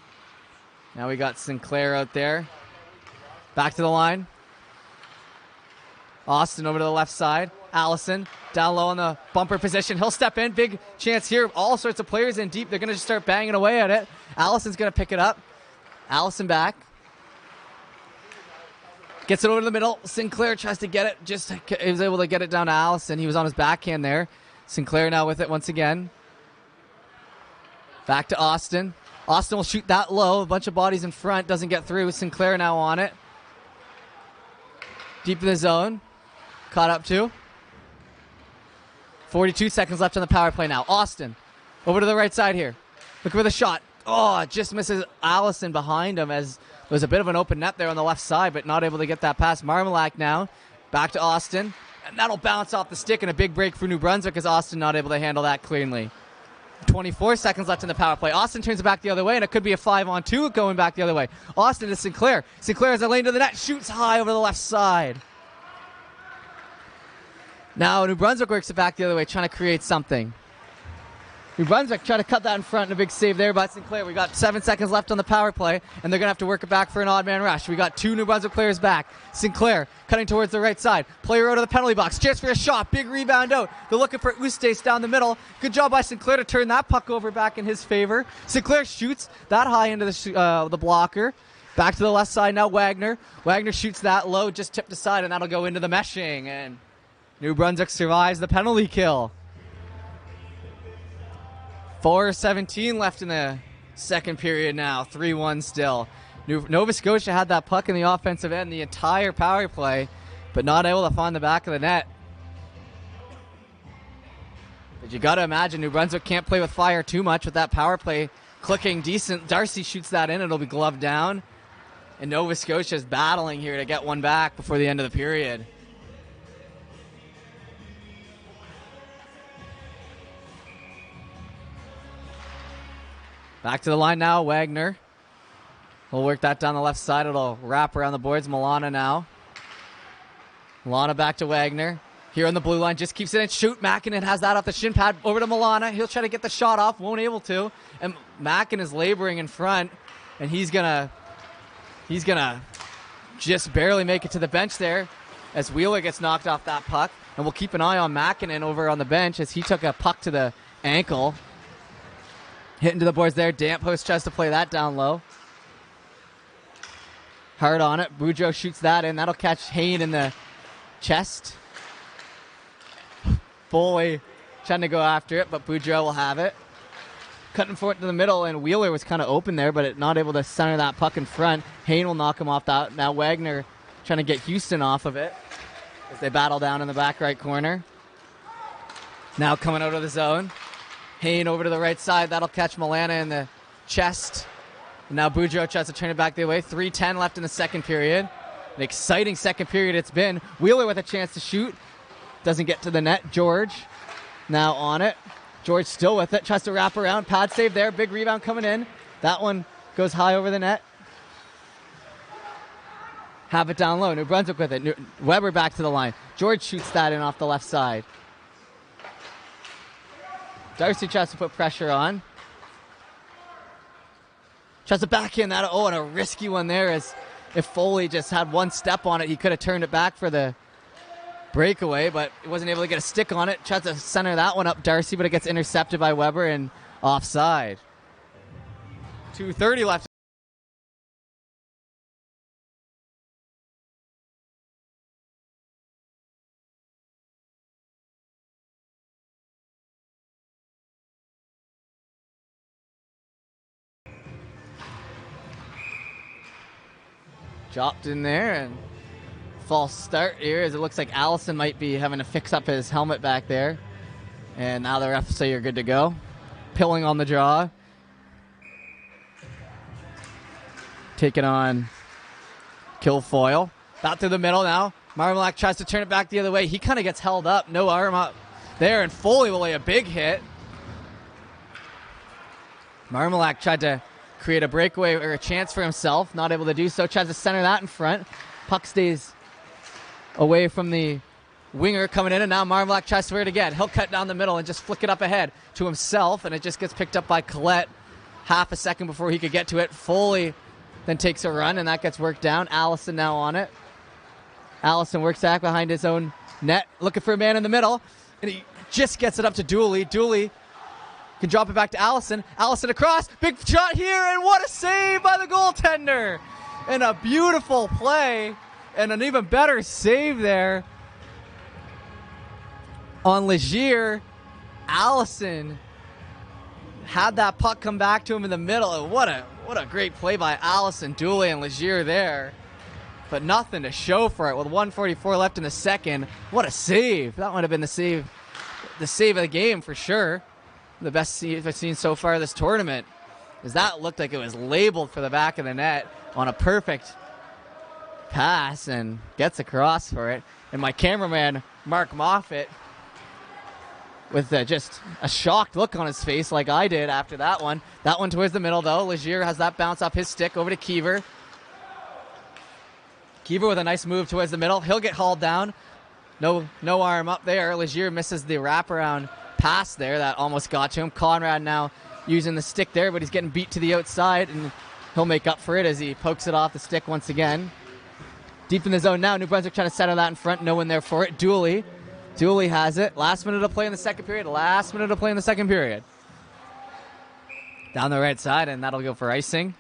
Now we got Sinclair out there. Back to the line. Austin over to the left side. Allison down low on the bumper position. He'll step in. Big chance here. All sorts of players in deep. They're going to just start banging away at it. Allison's going to pick it up. Allison back. Gets it over to the middle. Sinclair tries to get it. Just he was able to get it down to Allison. He was on his backhand there. Sinclair now with it once again. Back to Austin. Austin will shoot that low. A bunch of bodies in front. Doesn't get through. Sinclair now on it. Deep in the zone. Caught up to. 42 seconds left on the power play now. Austin over to the right side here. Looking for the shot. Oh, it just misses Allison behind him as there was a bit of an open net there on the left side, but not able to get that past Marmalak now. Back to Austin. And that'll bounce off the stick, and a big break for New Brunswick as Austin not able to handle that cleanly. 24 seconds left in the power play. Austin turns it back the other way, and it could be a 5-on-2 going back the other way. Austin to Sinclair. Sinclair has a lane to the net, shoots high over the left side. Now New Brunswick works it back the other way, trying to create something. New Brunswick trying to cut that in front, and a big save there by Sinclair. We got 7 seconds left on the power play, and they're going to have to work it back for an odd man rush. We got 2 New Brunswick players back. Sinclair cutting towards the right side. Player out of the penalty box. Chance for a shot. Big rebound out. They're looking for Eustace down the middle. Good job by Sinclair to turn that puck over back in his favor. Sinclair shoots that high into the blocker. Back to the left side now, Wagner. Wagner shoots that low, just tipped aside, and that'll go into the meshing. And New Brunswick survives the penalty kill. 4:17 left in the second period now. 3-1 still. Nova Scotia had that puck in the offensive end the entire power play, but not able to find the back of the net. But you got to imagine New Brunswick can't play with fire too much with that power play clicking decent. Darcy shoots that in. It'll be gloved down. And Nova Scotia is battling here to get one back before the end of the period. Back to the line now, Wagner. We'll work that down the left side. It'll wrap around the boards. Milana now. Milana back to Wagner. Here on the blue line, just keeps it in. Shoot, Mackinnon has that off the shin pad. Over to Milana. He'll try to get the shot off. Won't able to. And Mackinnon is laboring in front. And he's gonna just barely make it to the bench there as Wheeler gets knocked off that puck. And we'll keep an eye on Mackinnon over on the bench as he took a puck to the ankle. Hitting to the boards there. Dampos tries to play that down low. Hard on it. Boudreau shoots that in. That'll catch Hain in the chest. Foley trying to go after it, but Boudreau will have it. Cutting for it to the middle, and Wheeler was kind of open there, but not able to center that puck in front. Hain will knock him off that. Now Wagner trying to get Houston off of it as they battle down in the back right corner. Now coming out of the zone. Hain over to the right side. That'll catch Milana in the chest. And now Boudreau tries to turn it back the other way. 3:10 left in the second period. An exciting second period it's been. Wheeler with a chance to shoot. Doesn't get to the net. George now on it. George still with it. Tries to wrap around. Pad save there. Big rebound coming in. That one goes high over the net. Have it down low. New Brunswick with it. Weber back to the line. George shoots that in off the left side. Darcy tries to put pressure on. Tries to backhand that. Oh, and a risky one there as if Foley just had one step on it, he could have turned it back for the breakaway, but he wasn't able to get a stick on it. Tries to center that one up, Darcy, but it gets intercepted by Weber and offside. 2:30 left. Dropped in there, and false start here as it looks like Allison might be having to fix up his helmet back there. And now the refs say you're good to go. Pilling on the draw. Taking on Kilfoyle. Out through the middle now. Marmalak tries to turn it back the other way. He kind of gets held up. No arm up there, and Foley will lay a big hit. Marmalak tried to create a breakaway or a chance for himself. Not able to do so. Tries to center that in front. Puck stays away from the winger coming in, and now Marmalak tries to wear it again. He'll cut down the middle and just flick it up ahead to himself, and it just gets picked up by Collette half a second before he could get to it. Foley then takes a run, and that gets worked down. Allison now on it. Allison works back behind his own net, looking for a man in the middle, and he just gets it up to Dooley. Dooley can drop it back to Allison. Allison across, big shot here, and what a save by the goaltender! And a beautiful play, and an even better save there on Legier. Allison had that puck come back to him in the middle, and what a great play by Allison, Dooley, and Legier there. But nothing to show for it with 1:44 left in the second. What a save! That might have been the save of the game for sure. The best save I've seen so far this tournament, because that looked like it was labeled for the back of the net on a perfect pass, and gets across for it. And my cameraman, Mark Moffitt, with just a shocked look on his face like I did after that one. That one towards the middle, though. Legier has that bounce off his stick over to Kiever. Kiever with a nice move towards the middle. He'll get hauled down. No arm up there. Legier misses the wraparound pass there that almost got to him. Conrad now using the stick there, but he's getting beat to the outside, and he'll make up for it as he pokes it off the stick once again. Deep in the zone now. New Brunswick trying to center that in front. No one there for it. Dooley has it. Last minute to play in the second period. Down the right side, and that'll go for icing.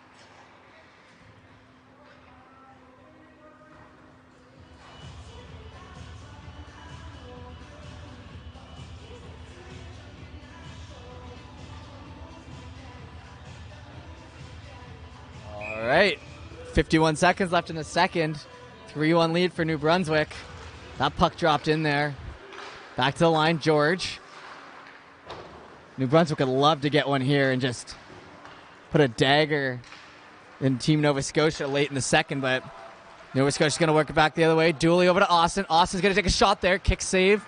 All right. 51 seconds left in the second. 3-1 lead for New Brunswick. That puck dropped in there. Back to the line, George. New Brunswick would love to get one here and just put a dagger in Team Nova Scotia late in the second, but Nova Scotia's going to work it back the other way. Dooley over to Austin. Austin's going to take a shot there. Kick save.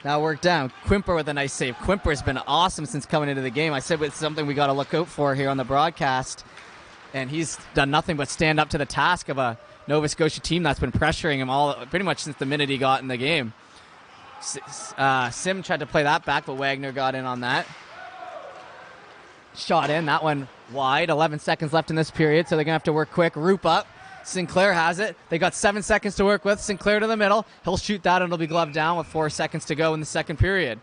Now worked down. Quimper with a nice save. Quimper's been awesome since coming into the game. I said it's something we got to look out for here on the broadcast, and he's done nothing but stand up to the task of a Nova Scotia team that's been pressuring him all pretty much since the minute he got in the game. Sim tried to play that back, but Wagner got in on that. Shot in. That one wide. 11 seconds left in this period, so they're going to have to work quick. Roop up. Sinclair has it. They got 7 seconds to work with. Sinclair to the middle. He'll shoot that, and it'll be gloved down with 4 seconds to go in the second period.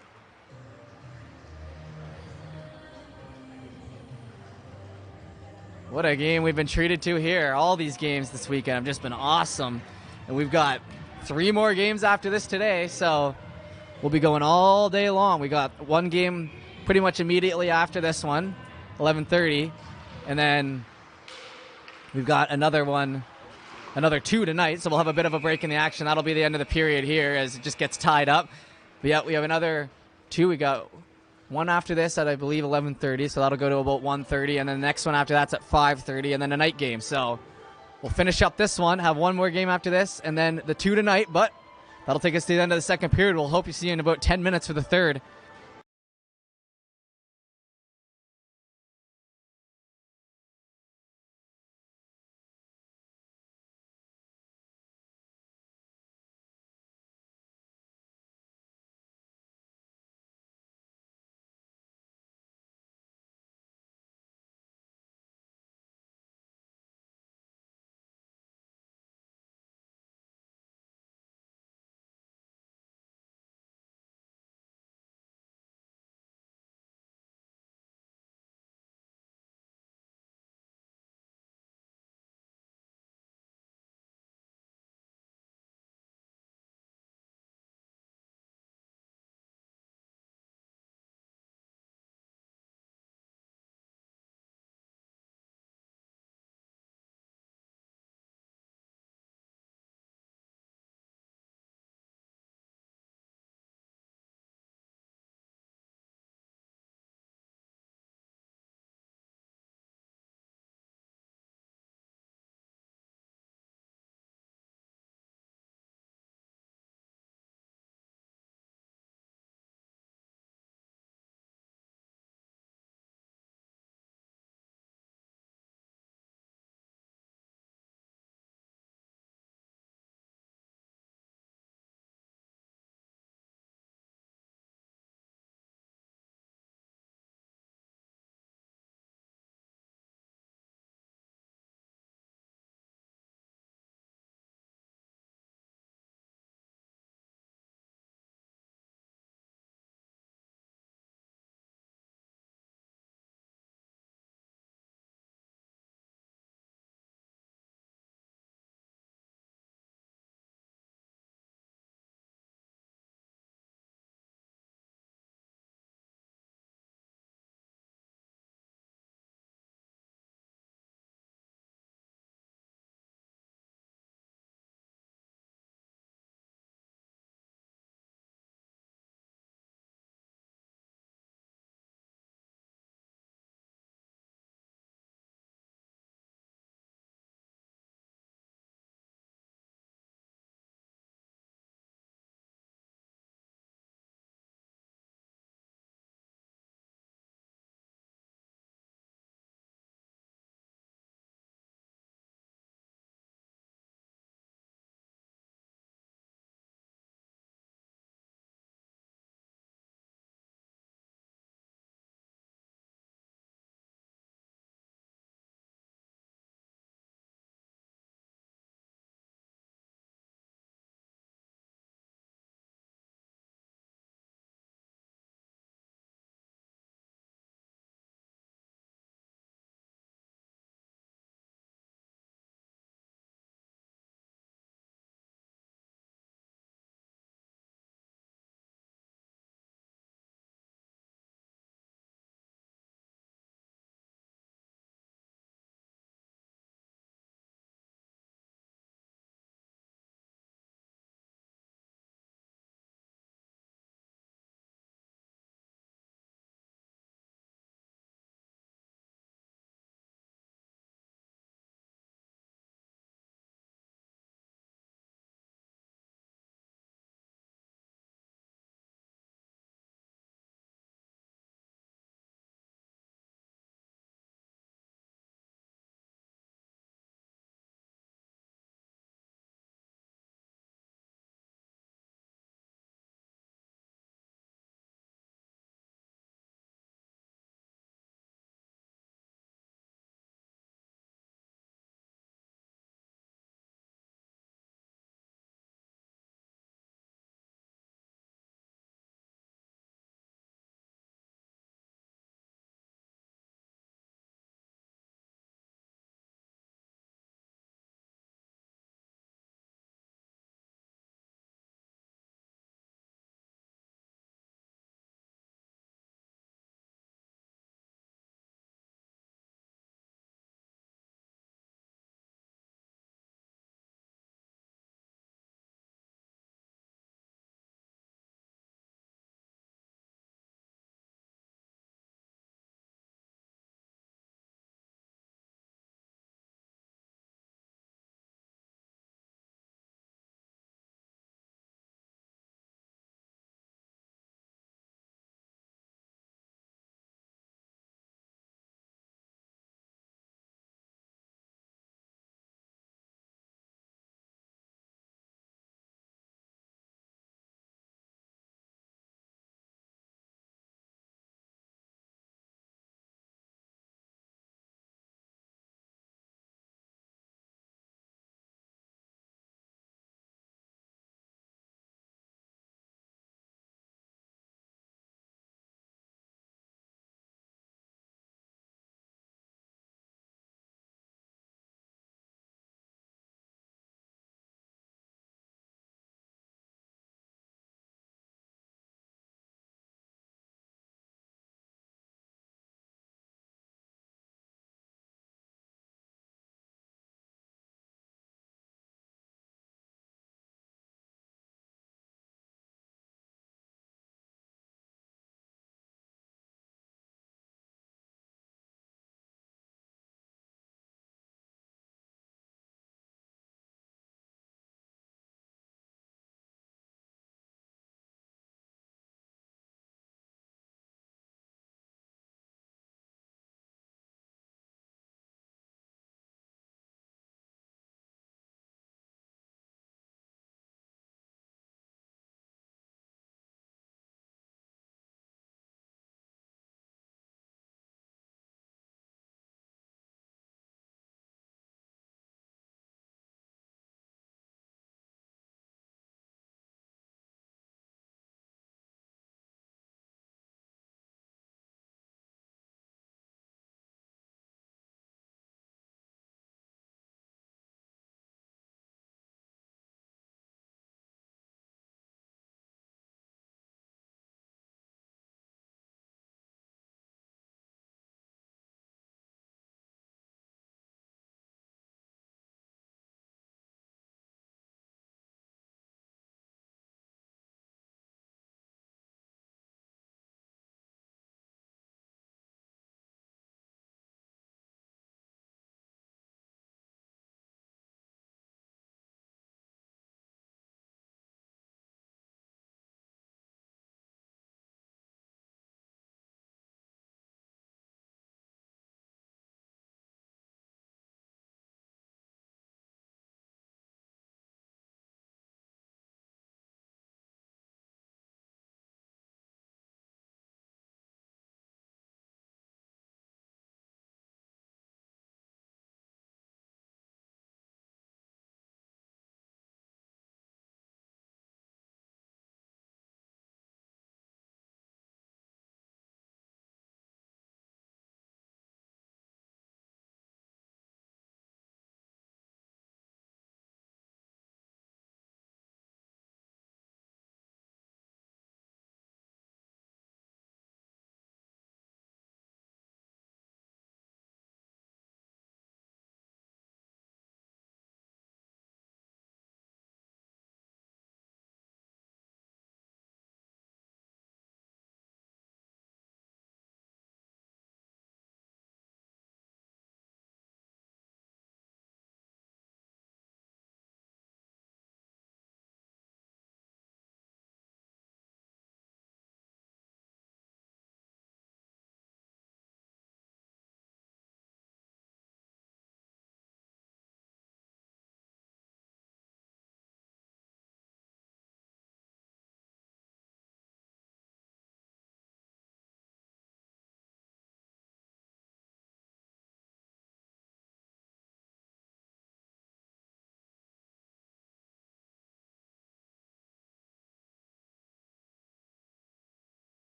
What a game we've been treated to here. All these games this weekend have just been awesome. And we've got 3 more games after this today, so we'll be going all day long. We got one game pretty much immediately after this one, 11:30. And then we've got another 2 tonight, so we'll have a bit of a break in the action. That'll be the end of the period here as it just gets tied up. But yeah, we have another 2. We got one after this at, I believe, 11:30, so that'll go to about 1:30, and then the next one after that's at 5:30, and then a night game. So we'll finish up this one, have one more game after this, and then the 2 tonight, but that'll take us to the end of the second period. We'll hope you see you in about 10 minutes for the third.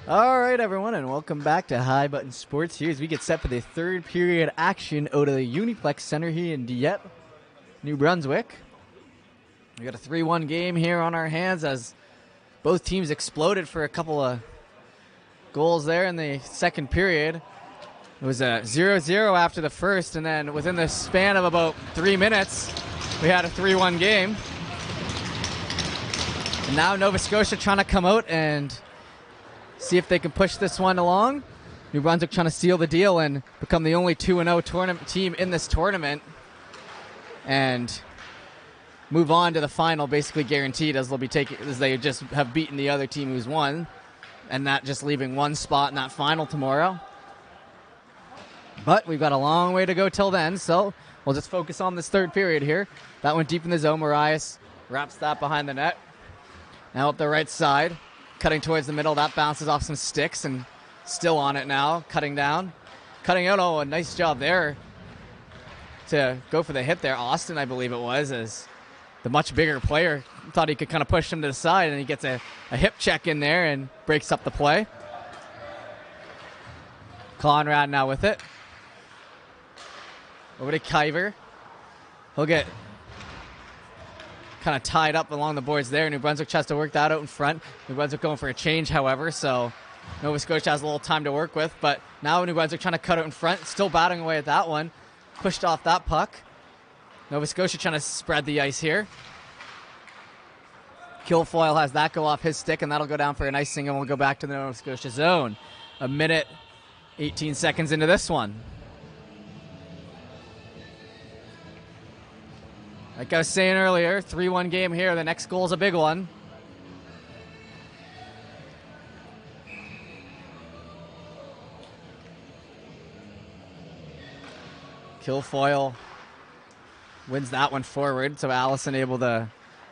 All right, everyone, and welcome back to High Button Sports here as we get set for the third period action out of the Uniplex Center here in Dieppe, New Brunswick. We got a 3-1 game here on our hands as both teams exploded for a couple of goals there in the second period. It was a 0-0 after the first, and then within the span of about 3 minutes, we had a 3-1 game. And now Nova Scotia trying to come out and see if they can push this one along. New Brunswick trying to seal the deal and become the only 2-0 tournament team in this tournament and move on to the final, basically guaranteed, as they just have beaten the other team who's won, and that just leaving one spot in that final tomorrow. But we've got a long way to go till then, so we'll just focus on this third period here. That went deep in the zone. Marias wraps that behind the net. Now up the right side. Cutting towards the middle, that bounces off some sticks and still on it now, cutting down. Cutting out, a nice job there to go for the hit there. Austin, I believe it was, as the much bigger player thought he could kind of push him to the side, and he gets a hip check in there and breaks up the play. Conrad now with it. Over to Kyver. He'll get kind of tied up along the boards there. New Brunswick tries to work that out in front. New Brunswick going for a change, however, so Nova Scotia has a little time to work with. But now New Brunswick trying to cut it in front, still batting away at that one. Pushed off that puck. Nova Scotia trying to spread the ice here. Kilfoyle has that go off his stick, and that'll go down for an icing, and we'll go back to the Nova Scotia zone. A minute, 18 seconds into this one. Like I was saying earlier, 3-1 game here. The next goal is a big one. Kilfoyle wins that one forward, so Allison able to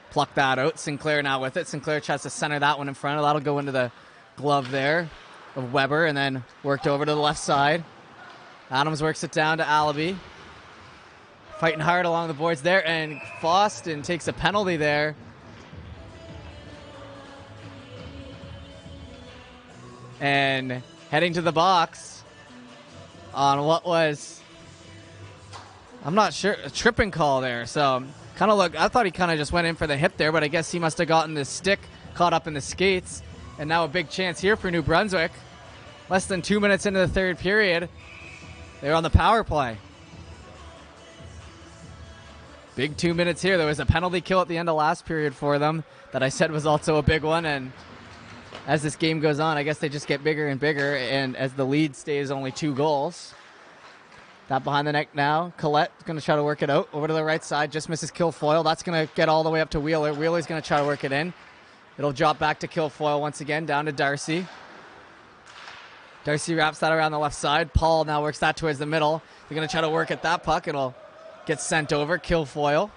pluck that out. Sinclair now with it. Sinclair tries to center that one in front. That'll go into the glove there of Weber, and then worked over to the left side. Adams works it down to Allaby. Fighting hard along the boards there, and Foston takes a penalty there. And heading to the box on what was, I'm not sure, a tripping call there. So I thought he kind of just went in for the hip there, but I guess he must have gotten the stick caught up in the skates. And now a big chance here for New Brunswick. Less than 2 minutes into the third period. They're on the power play. Big 2 minutes here. There was a penalty kill at the end of last period for them that I said was also a big one. And as this game goes on, I guess they just get bigger and bigger. And as the lead stays only 2 goals. That behind the net now. Collette's going to try to work it out. Over to the right side. Just misses Kilfoyle. That's going to get all the way up to Wheeler. Wheeler's going to try to work it in. It'll drop back to Kilfoyle once again. Down to Darcy. Darcy wraps that around the left side. Paul now works that towards the middle. They're going to try to work at that puck. It'll get sent over. Kilfoyle.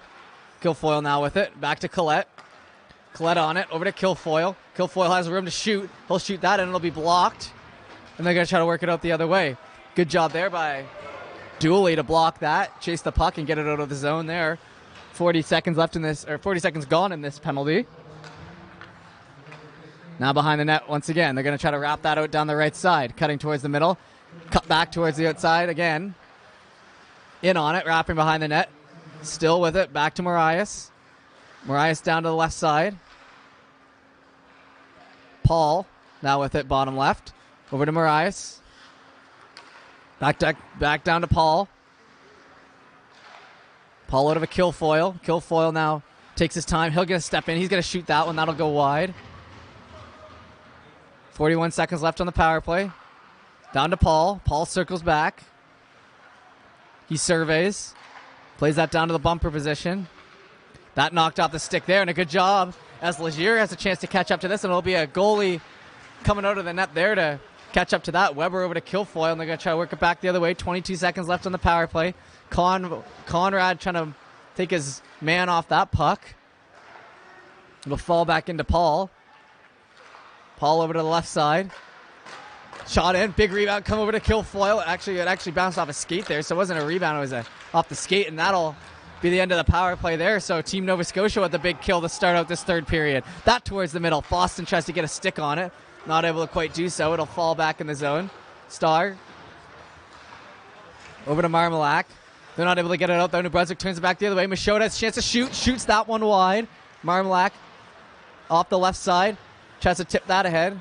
Kilfoyle now with it. Back to Collette. Collette on it. Over to Kilfoyle. Kilfoyle has room to shoot. He'll shoot that and it'll be blocked. And they're going to try to work it out the other way. Good job there by Dooley to block that. Chase the puck and get it out of the zone there. 40 seconds left in this, or 40 seconds gone in this penalty. Now behind the net once again. They're going to try to wrap that out down the right side. Cutting towards the middle. Cut back towards the outside again. In on it, wrapping behind the net. Still with it, back to Marias. Marias down to the left side. Paul, now with it, bottom left. Over to Marias. Back down to Paul. Paul out of a Kilfoyle. Kilfoyle now takes his time. He'll get a step in. He's going to shoot that one. That'll go wide. 41 seconds left on the power play. Down to Paul. Paul circles back. He surveys. Plays that down to the bumper position. That knocked off the stick there, and a good job as Legier has a chance to catch up to this, and it'll be a goalie coming out of the net there to catch up to that. Weber over to Kilfoyle, and they're going to try to work it back the other way. 22 seconds left on the power play. Conrad trying to take his man off that puck. It'll fall back into Paul. Paul over to the left side. Shot in, big rebound, come over to Kilfoyle. It actually bounced off a skate there, so it wasn't a rebound, it was off the skate, and that'll be the end of the power play there. So Team Nova Scotia with the big kill to start out this third period. That towards the middle. Boston tries to get a stick on it. Not able to quite do so. It'll fall back in the zone. Star. Over to Marmalak. They're not able to get it out though. New Brunswick turns it back the other way. Michaud has a chance to shoot. Shoots that one wide. Marmalak off the left side. Tries to tip that ahead.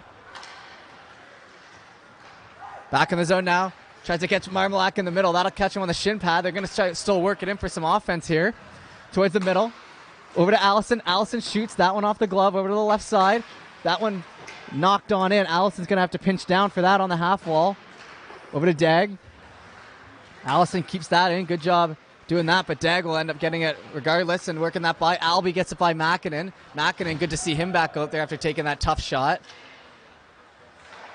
Back in the zone now. Tries to catch Marmalak in the middle. That'll catch him on the shin pad. They're going to still work it in for some offense here. Towards the middle. Over to Allison. Allison shoots that one off the glove. Over to the left side. That one knocked on in. Allison's going to have to pinch down for that on the half wall. Over to Dag. Allison keeps that in. Good job doing that, but Dag will end up getting it regardless and working that by. Albie gets it by Makinen. Makinen, good to see him back out there after taking that tough shot.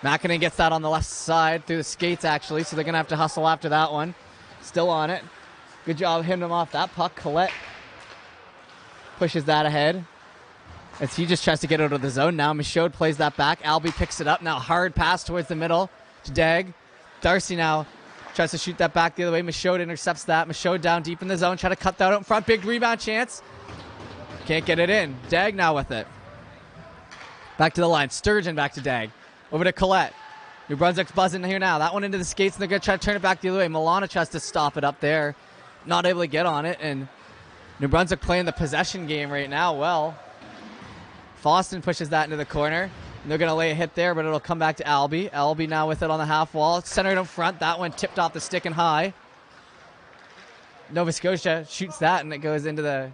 Makinen gets that on the left side through the skates, actually, so they're going to have to hustle after that one. Still on it. Good job hitting him off that puck. Collette pushes that ahead as he just tries to get out of the zone now. Michaud plays that back. Albie picks it up. Now hard pass towards the middle to Dag. Darcy now tries to shoot that back the other way. Michaud intercepts that. Michaud down deep in the zone. Try to cut that out in front. Big rebound chance. Can't get it in. Dag now with it. Back to the line. Sturgeon back to Dag. Over to Collette. New Brunswick's buzzing here now. That one into the skates, and they're going to try to turn it back the other way. Milana tries to stop it up there. Not able to get on it, and New Brunswick playing the possession game right now well. Foston pushes that into the corner. And they're going to lay a hit there, but it'll come back to Albie. Albie now with it on the half wall. Centered up front. That one tipped off the stick and high. Nova Scotia shoots that, and it goes into the...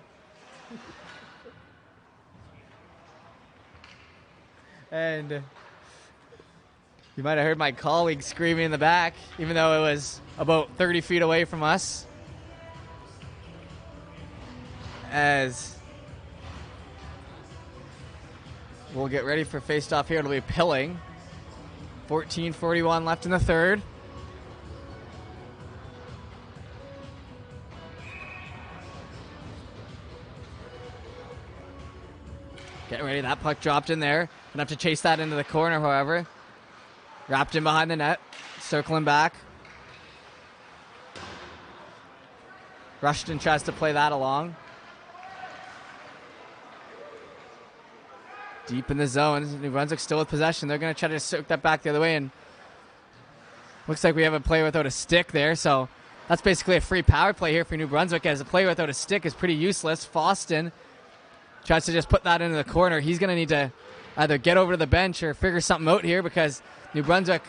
And... you might have heard my colleague screaming in the back, even though it was about 30 feet away from us. As we'll get ready for face-off here. It'll be Pilling. 14:41 left in the third. Get ready. That puck dropped in there. Gonna have to chase that into the corner, however. Wrapped in behind the net. Circling back. Rushton tries to play that along. Deep in the zone. New Brunswick still with possession. They're going to try to circle that back the other way. And looks like we have a player without a stick there. So that's basically a free power play here for New Brunswick, as a player without a stick is pretty useless. Foston tries to just put that into the corner. He's going to need to either get over to the bench or figure something out here, because New Brunswick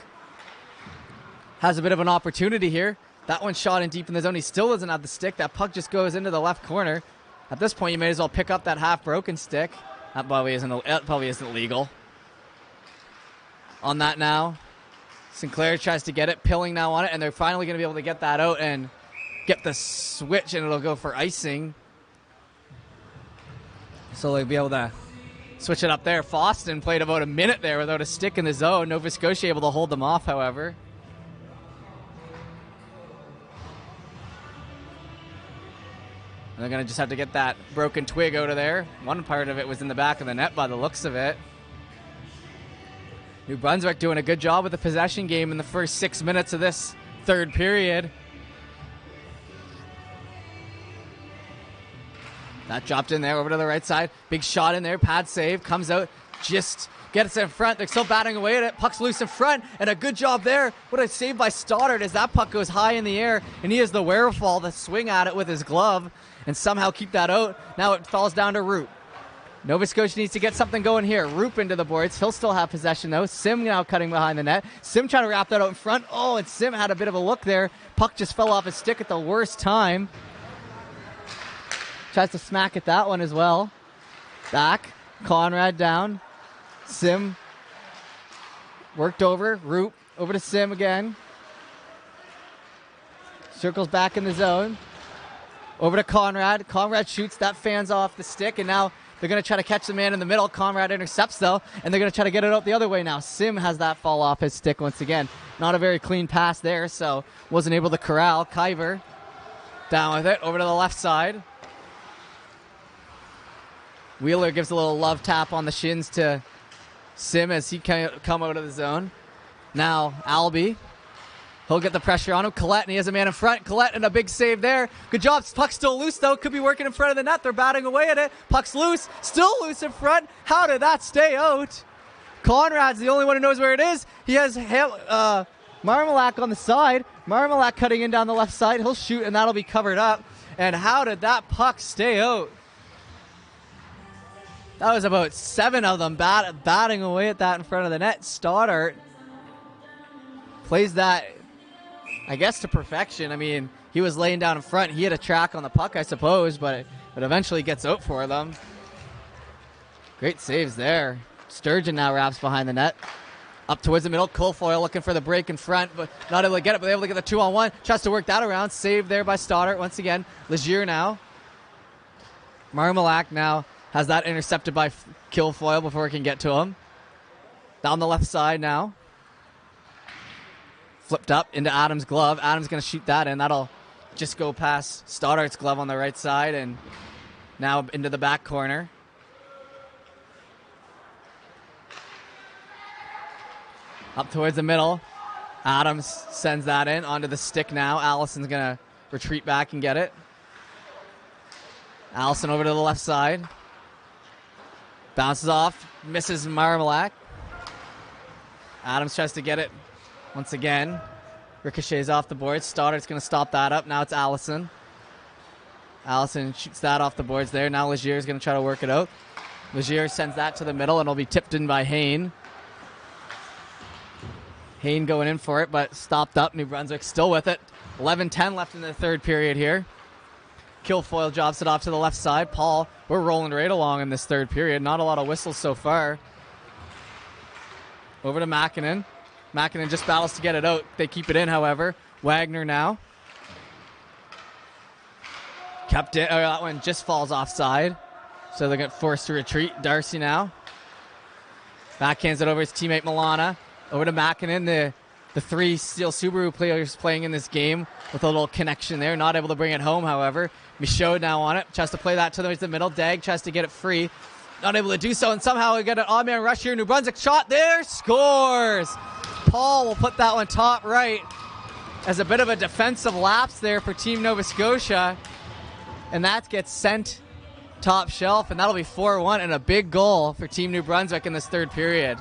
has a bit of an opportunity here. That one shot in deep in the zone. He still doesn't have the stick. That puck just goes into the left corner. At this point, you may as well pick up that half-broken stick. That probably isn't legal. On that now, Sinclair tries to get it. Pilling now on it, and they're finally going to be able to get that out and get the switch, and it'll go for icing. So they'll be able to switch it up there. Foston played about a minute there without a stick in the zone. Nova Scotia able to hold them off, however. And they're going to just have to get that broken twig out of there. One part of it was in the back of the net by the looks of it. New Brunswick doing a good job with the possession game in the first 6 minutes of this third period. That dropped in there over to the right side. Big shot in there. Pad save. Comes out. Just gets in front. They're still batting away at it. Puck's loose in front. And a good job there. What a save by Stoddard as that puck goes high in the air. And he has the wherewithal to swing at it with his glove and somehow keep that out. Now it falls down to Roop. Nova Scotia needs to get something going here. Roop into the boards. He'll still have possession, though. Sim now cutting behind the net. Sim trying to wrap that out in front. Oh, and Sim had a bit of a look there. Puck just fell off his stick at the worst time. Tries to smack at that one as well. Back. Conrad down. Sim worked over. Roop over to Sim again. Circles back in the zone. Over to Conrad. Conrad shoots. That fans off the stick, and now they're going to try to catch the man in the middle. Conrad intercepts, though, and they're going to try to get it out the other way now. Sim has that fall off his stick once again. Not a very clean pass there, so wasn't able to corral. Kyver down with it. Over to the left side. Wheeler gives a little love tap on the shins to Sim as he come out of the zone. Now Albie. He'll get the pressure on him. Collette, and he has a man in front. Collette, and a big save there. Good job. Puck's still loose, though. Could be working in front of the net. They're batting away at it. Puck's loose. Still loose in front. How did that stay out? Conrad's the only one who knows where it is. He has Marmalak on the side. Marmalak cutting in down the left side. He'll shoot, and that'll be covered up. And how did that puck stay out? That was about 7 of them batting away at that in front of the net. Stoddart plays that, I guess, to perfection. I mean, he was laying down in front. He had a track on the puck, I suppose, but it eventually gets out for them. Great saves there. Sturgeon now wraps behind the net. Up towards the middle. Colfoyle looking for the break in front, but not able to get it, but able to get the 2-on-1. Tries to work that around. Saved there by Stoddart once again. Legier now. Marmalak now has that intercepted by Kilfoyle before it can get to him. Down the left side now. Flipped up into Adams' glove. Adams going to shoot that in. That'll just go past Stoddart's glove on the right side and now into the back corner. Up towards the middle. Adams sends that in onto the stick now. Allison's going to retreat back and get it. Allison over to the left side. Bounces off. Misses Marmalak. Adams tries to get it once again. Ricochets off the boards. Stoddart's going to stop that up. Now it's Allison. Allison shoots that off the boards there. Now Legier is going to try to work it out. Legier sends that to the middle, and it'll be tipped in by Hain. Hain going in for it, but stopped up. New Brunswick still with it. 11-10 left in the third period here. Kilfoyle drops it off to the left side. Paul, we're rolling right along in this third period. Not a lot of whistles so far. Over to Makinen. Makinen just battles to get it out. They keep it in, however. Wagner now. Kept it. Oh, that one just falls offside. So they're going to force to retreat. Darcy now. Backhands it over his teammate Milana. Over to Makinen, the 3 Steel Subaru players playing in this game with a little connection there. Not able to bring it home, however. Michaud now on it. Tries to play that to the middle. Dag tries to get it free. Not able to do so, and somehow we get an odd man rush here. New Brunswick shot there. Scores! Paul will put that one top right as a bit of a defensive lapse there for Team Nova Scotia. And that gets sent top shelf, and that'll be 4-1 and a big goal for Team New Brunswick in this third period.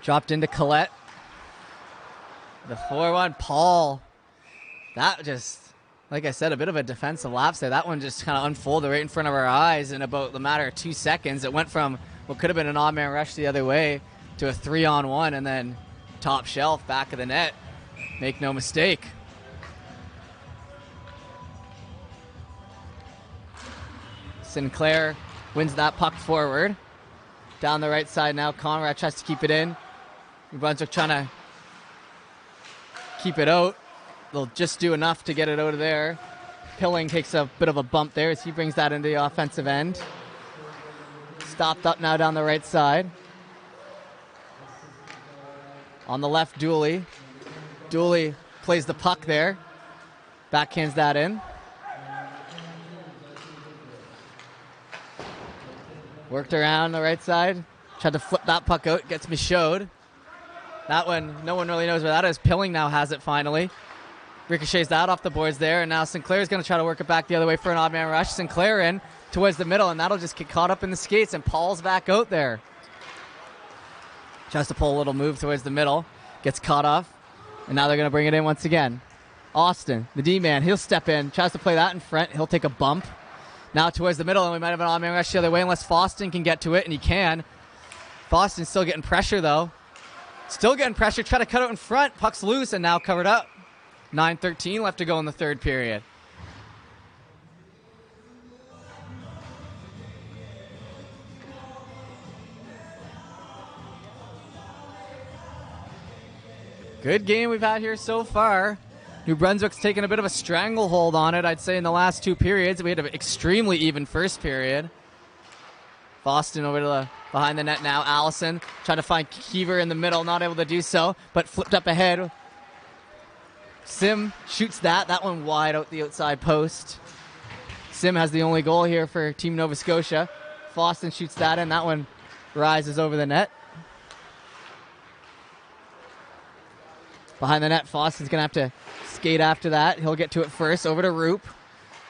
Dropped into Collette. The 4-1. Paul. That just, like I said, a bit of a defensive lapse there. That one just kind of unfolded right in front of our eyes in about the matter of 2 seconds. It went from what could have been an odd man rush the other way to a 3-on-1 and then top shelf, back of the net. Make no mistake. Sinclair wins that puck forward. Down the right side now. Conrad tries to keep it in. New Brunswick trying to keep it out. They'll just do enough to get it out of there. Pilling takes a bit of a bump there as he brings that into the offensive end. Stopped up now down the right side. On the left, Dooley. Dooley plays the puck there. Backhands that in. Worked around the right side. Tried to flip that puck out. Gets Michaud. That one, no one really knows where that is. Pilling now has it finally. Ricochets that off the boards there. And now Sinclair's going to try to work it back the other way for an odd man rush. Sinclair in towards the middle, and that'll just get caught up in the skates. And Paul's back out there. Tries to pull a little move towards the middle. Gets caught off. And now they're going to bring it in once again. Austin, the D-man, he'll step in. Tries to play that in front. He'll take a bump. Now towards the middle, and we might have an odd man rush the other way unless Foston can get to it, and he can. Foston's still getting pressure, though. Still getting pressure. Try to cut out in front. Puck's loose and now covered up. 9:13 left to go in the third period. Good game we've had here so far. New Brunswick's taken a bit of a stranglehold on it, I'd say, in the last 2 periods. We had an extremely even first period. Boston over to the behind the net now. Allison trying to find Kiever in the middle, not able to do so, but flipped up ahead. Sim shoots that. That one wide out the outside post. Sim has the only goal here for Team Nova Scotia. Foston shoots that in. That one rises over the net. Behind the net, Foston's going to have to skate after that. He'll get to it first. Over to Roop.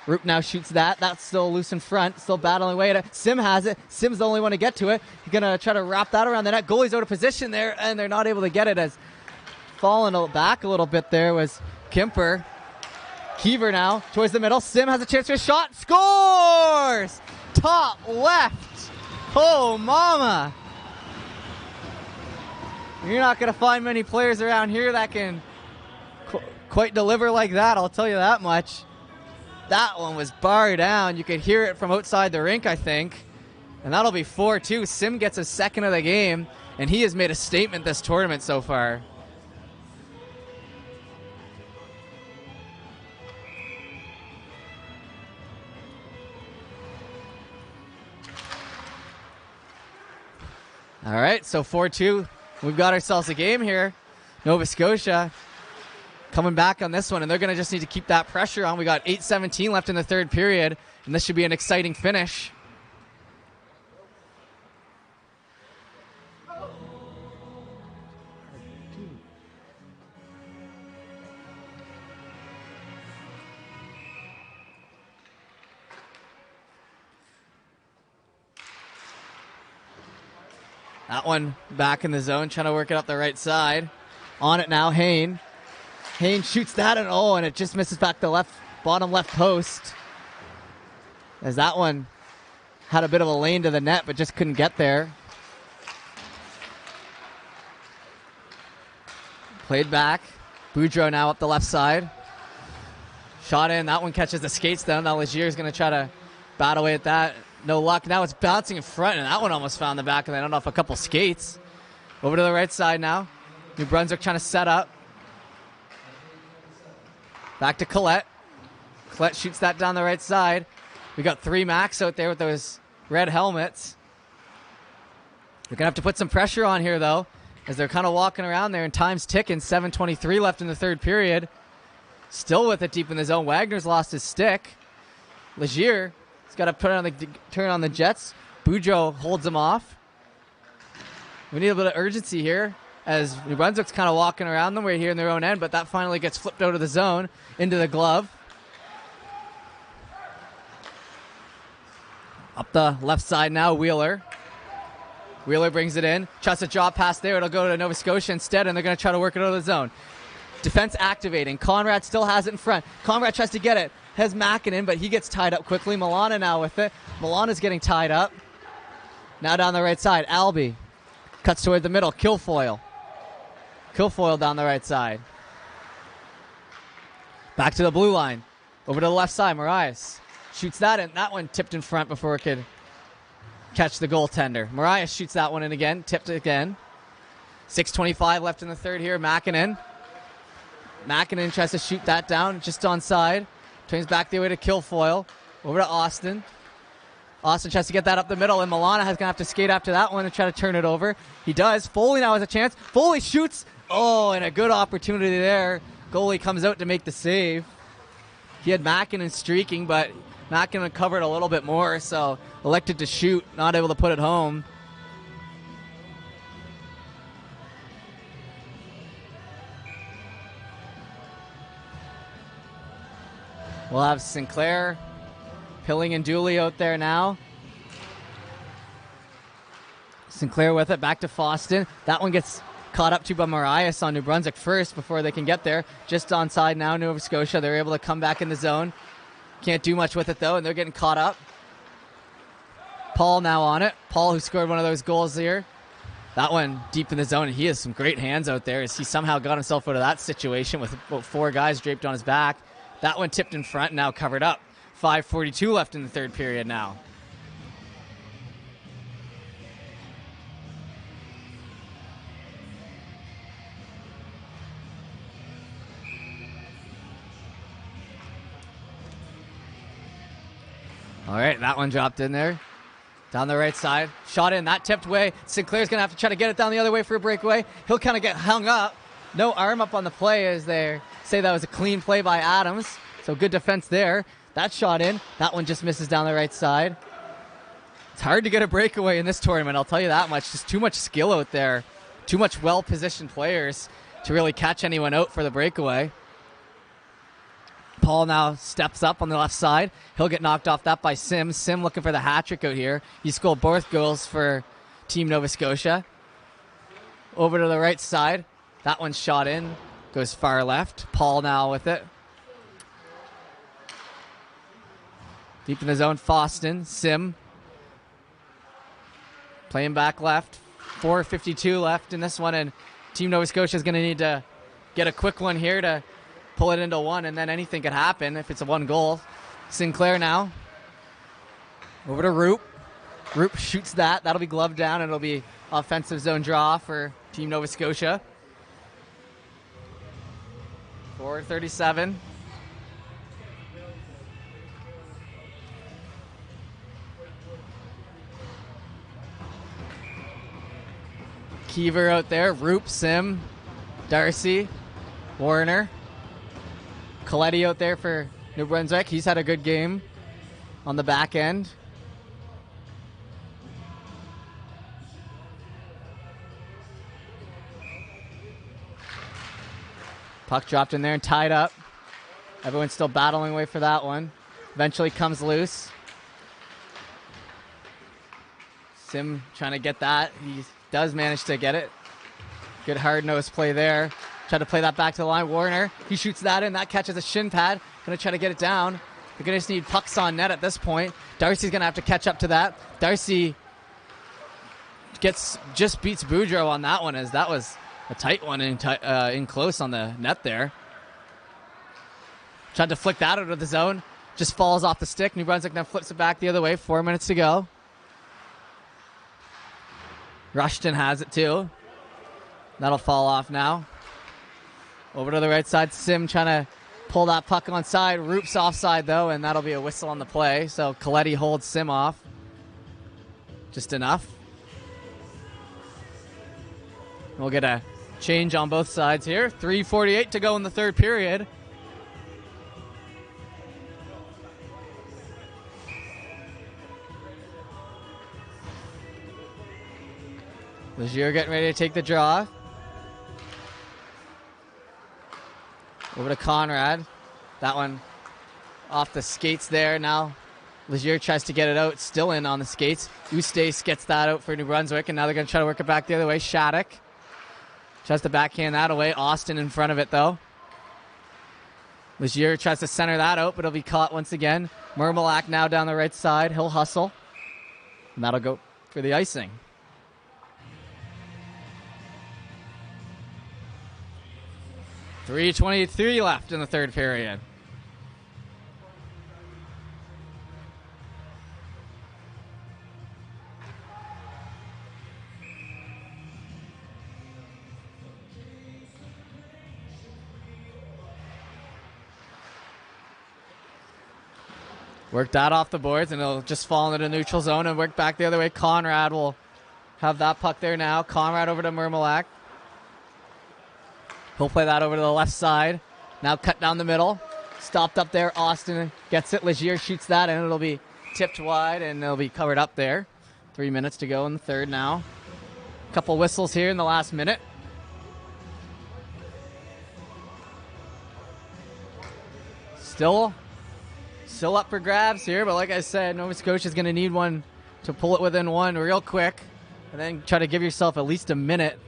Roop now shoots that. That's still loose in front. Still battling away at it. Sim has it. Sim's the only one to get to it. He's going to try to wrap that around the net. Goalie's out of position there, and they're not able to get it. As falling back a little bit there was Kemper. Keever now towards the middle. Sim has a chance for a shot. Scores! Top left. Oh, mama. You're not going to find many players around here that can quite deliver like that, I'll tell you that much. That one was bar down. You could hear it from outside the rink, I think. And that'll be 4-2. Sim gets a second of the game, and he has made a statement this tournament so far. All right, so 4-2. We've got ourselves a game here. Nova Scotia coming back on this one, and they're going to just need to keep that pressure on. We got 8:17 left in the third period, and this should be an exciting finish. That one back in the zone, trying to work it up the right side. On it now, Hayne. Hayne shoots that, and it just misses back the bottom left post. As that one had a bit of a lane to the net, but just couldn't get there. Played back. Boudreau now up the left side. Shot in. That one catches the skates down. Now Legier's going to try to battle away at that. No luck. Now it's bouncing in front, and that one almost found the back of the net off a couple skates. Over to the right side now. New Brunswick trying to set up. Back to Collette. Collette shoots that down the right side. We got 3 Max out there with those red helmets. They're going to have to put some pressure on here, though, as they're kind of walking around there, and time's ticking. 7:23 left in the third period. Still with it deep in the zone. Wagner's lost his stick. Legier has got to turn on the Jets. Boudreau holds him off. We need a bit of urgency here, as New Brunswick's kind of walking around them right here in their own end, but that finally gets flipped out of the zone into the glove. Up the left side now, Wheeler. Wheeler brings it in. Tries to draw past there. It'll go to Nova Scotia instead, and they're going to try to work it out of the zone. Defense activating. Conrad still has it in front. Conrad tries to get it. Has Mackinnon, but he gets tied up quickly. Milana now with it. Milana's getting tied up. Now down the right side, Albie. Cuts toward the middle. Kilfoyle. Kilfoyle down the right side. Back to the blue line. Over to the left side, Marias. Shoots that in. That one tipped in front before it could catch the goaltender. Marias shoots that one in again. Tipped it again. 6:25 left in the third here. Mackinnon. Mackinnon tries to shoot that down just onside. Turns back the way to Kilfoyle. Over to Austin. Austin tries to get that up the middle, and Milana is going to have to skate after that one and try to turn it over. He does. Foley now has a chance. Foley shoots. Oh, and a good opportunity there. Goalie comes out to make the save. He had Mackinnon streaking, but Mackinnon covered a little bit more, so elected to shoot, not able to put it home. We'll have Sinclair, Pilling, and Dooley out there now. Sinclair with it, back to Foston. That one gets caught up to by Marias on New Brunswick first before they can get there. Just onside now, Nova Scotia. They're able to come back in the zone. Can't do much with it, though, and they're getting caught up. Paul now on it. Paul, who scored one of those goals here. That one deep in the zone, and he has some great hands out there as he somehow got himself out of that situation with about 4 guys draped on his back. That one tipped in front, now covered up. 5:42 left in the third period now. All right, that one dropped in there. Down the right side. Shot in, that tipped way. Sinclair's going to have to try to get it down the other way for a breakaway. He'll kind of get hung up. No arm up on the play as they say that was a clean play by Adams. So good defense there. That shot in. That one just misses down the right side. It's hard to get a breakaway in this tournament, I'll tell you that much. Just too much skill out there. Too much well-positioned players to really catch anyone out for the breakaway. Paul now steps up on the left side. He'll get knocked off that by Sim. Sim looking for the hat trick out here. He scored both goals for Team Nova Scotia. Over to the right side. That one's shot in. Goes far left. Paul now with it. Deep in the zone, Foston. Sim. Playing back left. 4:52 left in this one, and Team Nova Scotia is going to need to get a quick one here to pull it into one, and then anything could happen if it's a one goal. Sinclair now. Over to Roop. Roop shoots that. That'll be gloved down, and it'll be offensive zone draw for Team Nova Scotia. 4:37. Keever out there, Roop, Sim, Darcy, Warner. Coletti out there for New Brunswick. He's had a good game on the back end. Puck dropped in there and tied up. Everyone's still battling away for that one. Eventually comes loose. Sim trying to get that. He does manage to get it. Good hard-nosed play there. Try to play that back to the line. Warner, he shoots that in. That catches a shin pad. Going to try to get it down. They're going to just need pucks on net at this point. Darcy's going to have to catch up to that. Darcy just beats Boudreaux on that one, as that was a tight one in close on the net there. Tried to flick that out of the zone. Just falls off the stick. New Brunswick now flips it back the other way. 4 minutes to go. Rushton has it too. That'll fall off now. Over to the right side. Sim trying to pull that puck on side. Roop's offside though, and that'll be a whistle on the play. So Coletti holds Sim off. Just enough. We'll get a change on both sides here. 3:48 to go in the third period. Legier getting ready to take the draw. Over to Conrad. That one off the skates there. Now Legier tries to get it out. Still in on the skates. Eustace gets that out for New Brunswick, and now they're going to try to work it back the other way. Shattuck tries to backhand that away. Austin in front of it, though. Legier tries to center that out, but it'll be caught once again. Mermelak now down the right side. He'll hustle. And that'll go for the icing. .323 left in the third period. Work that off the boards, and it'll just fall into the neutral zone and work back the other way. Conrad will have that puck there now. Conrad over to Mermelak. He'll play that over to the left side. Now cut down the middle. Stopped up there. Austin gets it. Legier shoots that, and it'll be tipped wide, and it'll be covered up there. 3 minutes to go in the third now. Couple whistles here in the last minute. Still up for grabs here, but like I said, Nova Scotia is going to need one to pull it within one real quick, and then try to give yourself at least a minute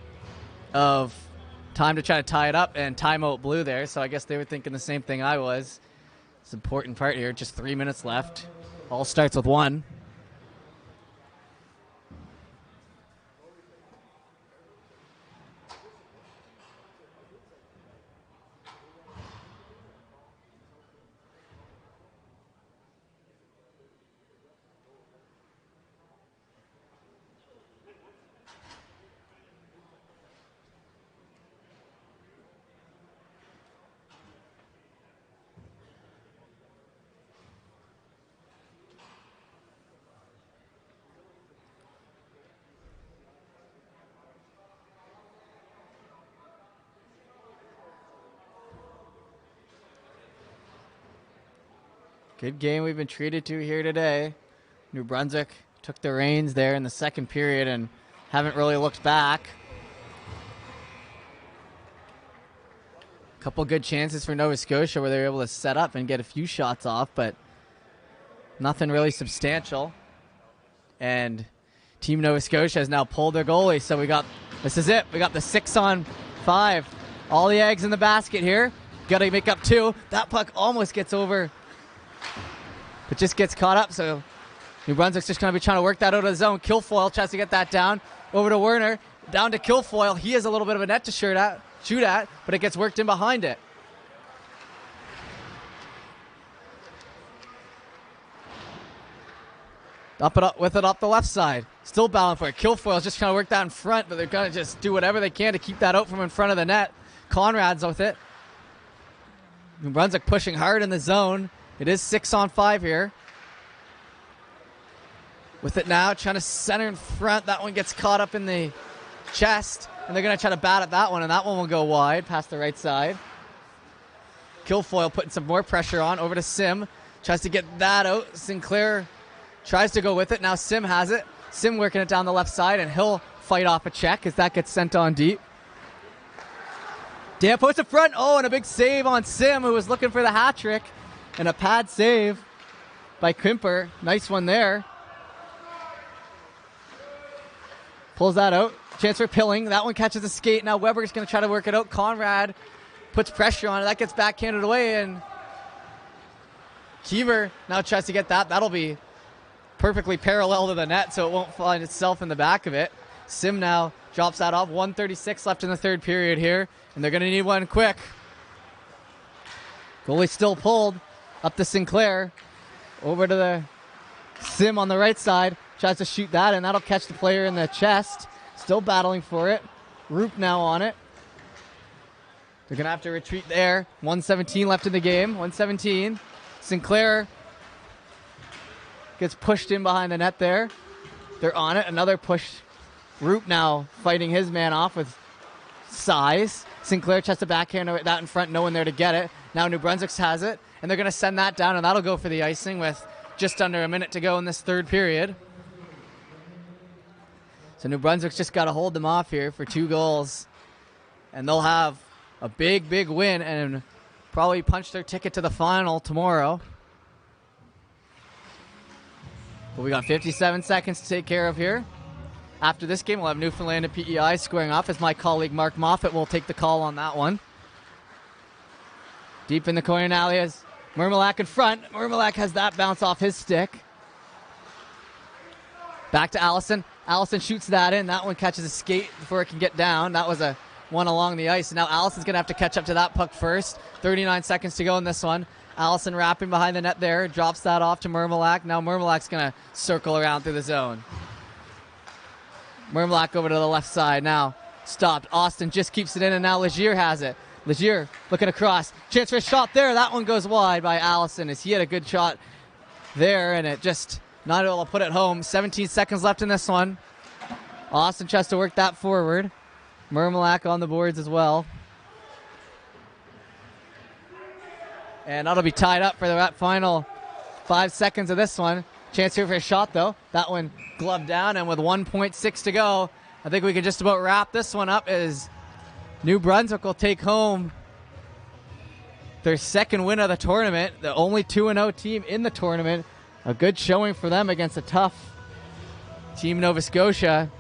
of time to try to tie it up, and timeout blue there. So I guess they were thinking the same thing I was. It's an important part here. Just 3 minutes left. All starts with one. Good game we've been treated to here today. New Brunswick took the reins there in the second period and haven't really looked back. A couple good chances for Nova Scotia where they were able to set up and get a few shots off, but nothing really substantial. And Team Nova Scotia has now pulled their goalie, so this is it. We got the 6-on-5. All the eggs in the basket here. Got to make up 2. That puck almost gets over, but just gets caught up, so New Brunswick's just going to be trying to work that out of the zone. Kilfoyle tries to get that down. Over to Werner. Down to Kilfoyle. He has a little bit of a net to shoot at, but it gets worked in behind it. With it up the left side. Still battling for it. Kilfoyle's just trying to work that in front, but they're going to just do whatever they can to keep that out from in front of the net. Conrad's with it. New Brunswick pushing hard in the zone. It is 6-on-5 here. With it now, trying to center in front. That one gets caught up in the chest, and they're going to try to bat at that one, and that one will go wide past the right side. Kilfoyle putting some more pressure on. Over to Sim. Tries to get that out. Sinclair tries to go with it. Now Sim has it. Sim working it down the left side, and he'll fight off a check as that gets sent on deep. Dan puts it front. Oh, and a big save on Sim, who was looking for the hat trick. And a pad save by Krimper. Nice one there. Pulls that out. Chance for Pilling. That one catches a skate. Now Weber's going to try to work it out. Conrad puts pressure on it. That gets backhanded away, and Keever now tries to get that. That'll be perfectly parallel to the net, so it won't find itself in the back of it. Sim now drops that off. 1:36 left in the third period here, and they're going to need one quick. Goalie still pulled. Up to Sinclair. Over to the Sim on the right side. Tries to shoot that, and that'll catch the player in the chest. Still battling for it. Roop now on it. They're going to have to retreat there. 1:17 left in the game. 1:17. Sinclair gets pushed in behind the net there. They're on it. Another push. Roop now fighting his man off with size. Sinclair tries to backhand that in front. No one there to get it. Now New Brunswick has it, and they're going to send that down, and that'll go for the icing with just under a minute to go in this third period. So New Brunswick's just got to hold them off here for 2 goals, and they'll have a big, big win and probably punch their ticket to the final tomorrow. But we got 57 seconds to take care of here. After this game, we'll have Newfoundland and PEI squaring off as my colleague Mark Moffat will take the call on that one. Deep in the corner now is Mermelak in front. Mermelak has that bounce off his stick. Back to Allison. Allison shoots that in. That one catches a skate before it can get down. That was a one along the ice. And now Allison's going to have to catch up to that puck first. 39 seconds to go in this one. Allison wrapping behind the net there. Drops that off to Mermelak. Now Mermelak's going to circle around through the zone. Mermelak over to the left side now. Stopped. Austin just keeps it in, and now Legier has it. Legier looking across. Chance for a shot there. That one goes wide by Allison as he had a good shot there, and it just not able to put it home. 17 seconds left in this one. Austin tries to work that forward. Mermelak on the boards as well. And that'll be tied up for the final 5 seconds of this one. Chance here for a shot, though. That one gloved down, and with 1:6 to go, I think we can just about wrap this one up as New Brunswick will take home their second win of the tournament, the only 2-0 team in the tournament. A good showing for them against a tough Team Nova Scotia.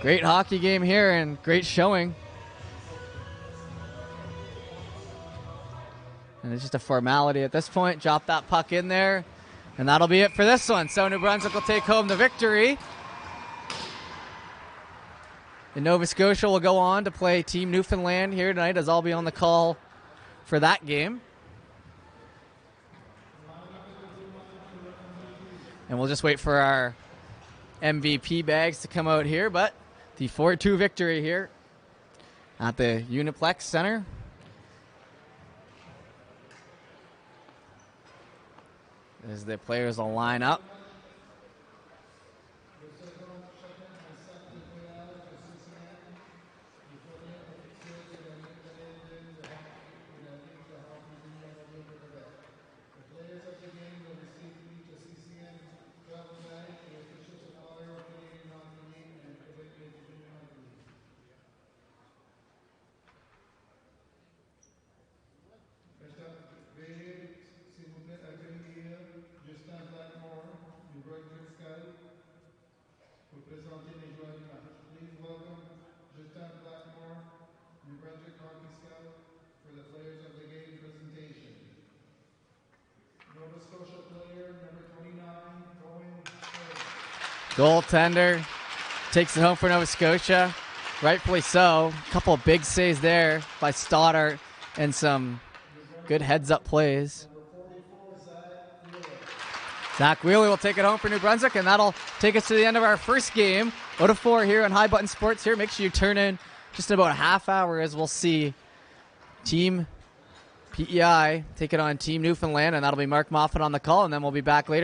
Great hockey game here and great showing. And it's just a formality at this point. Drop that puck in there, and that'll be it for this one. So New Brunswick will take home the victory. And Nova Scotia will go on to play Team Newfoundland here tonight, as I'll be on the call for that game. And we'll just wait for our MVP bags to come out here. But the 4-2 victory here at the Uniplex Center. As the players will line up. Goaltender takes it home for Nova Scotia. Rightfully so. A couple of big saves there by Stoddart and some good heads-up plays. Zach Wheeler will take it home for New Brunswick, and that'll take us to the end of our first game. Out of 4 here on High Button Sports here. Make sure you turn in just in about a half hour as we'll see Team PEI take it on Team Newfoundland, and that'll be Mark Moffat on the call, and then we'll be back later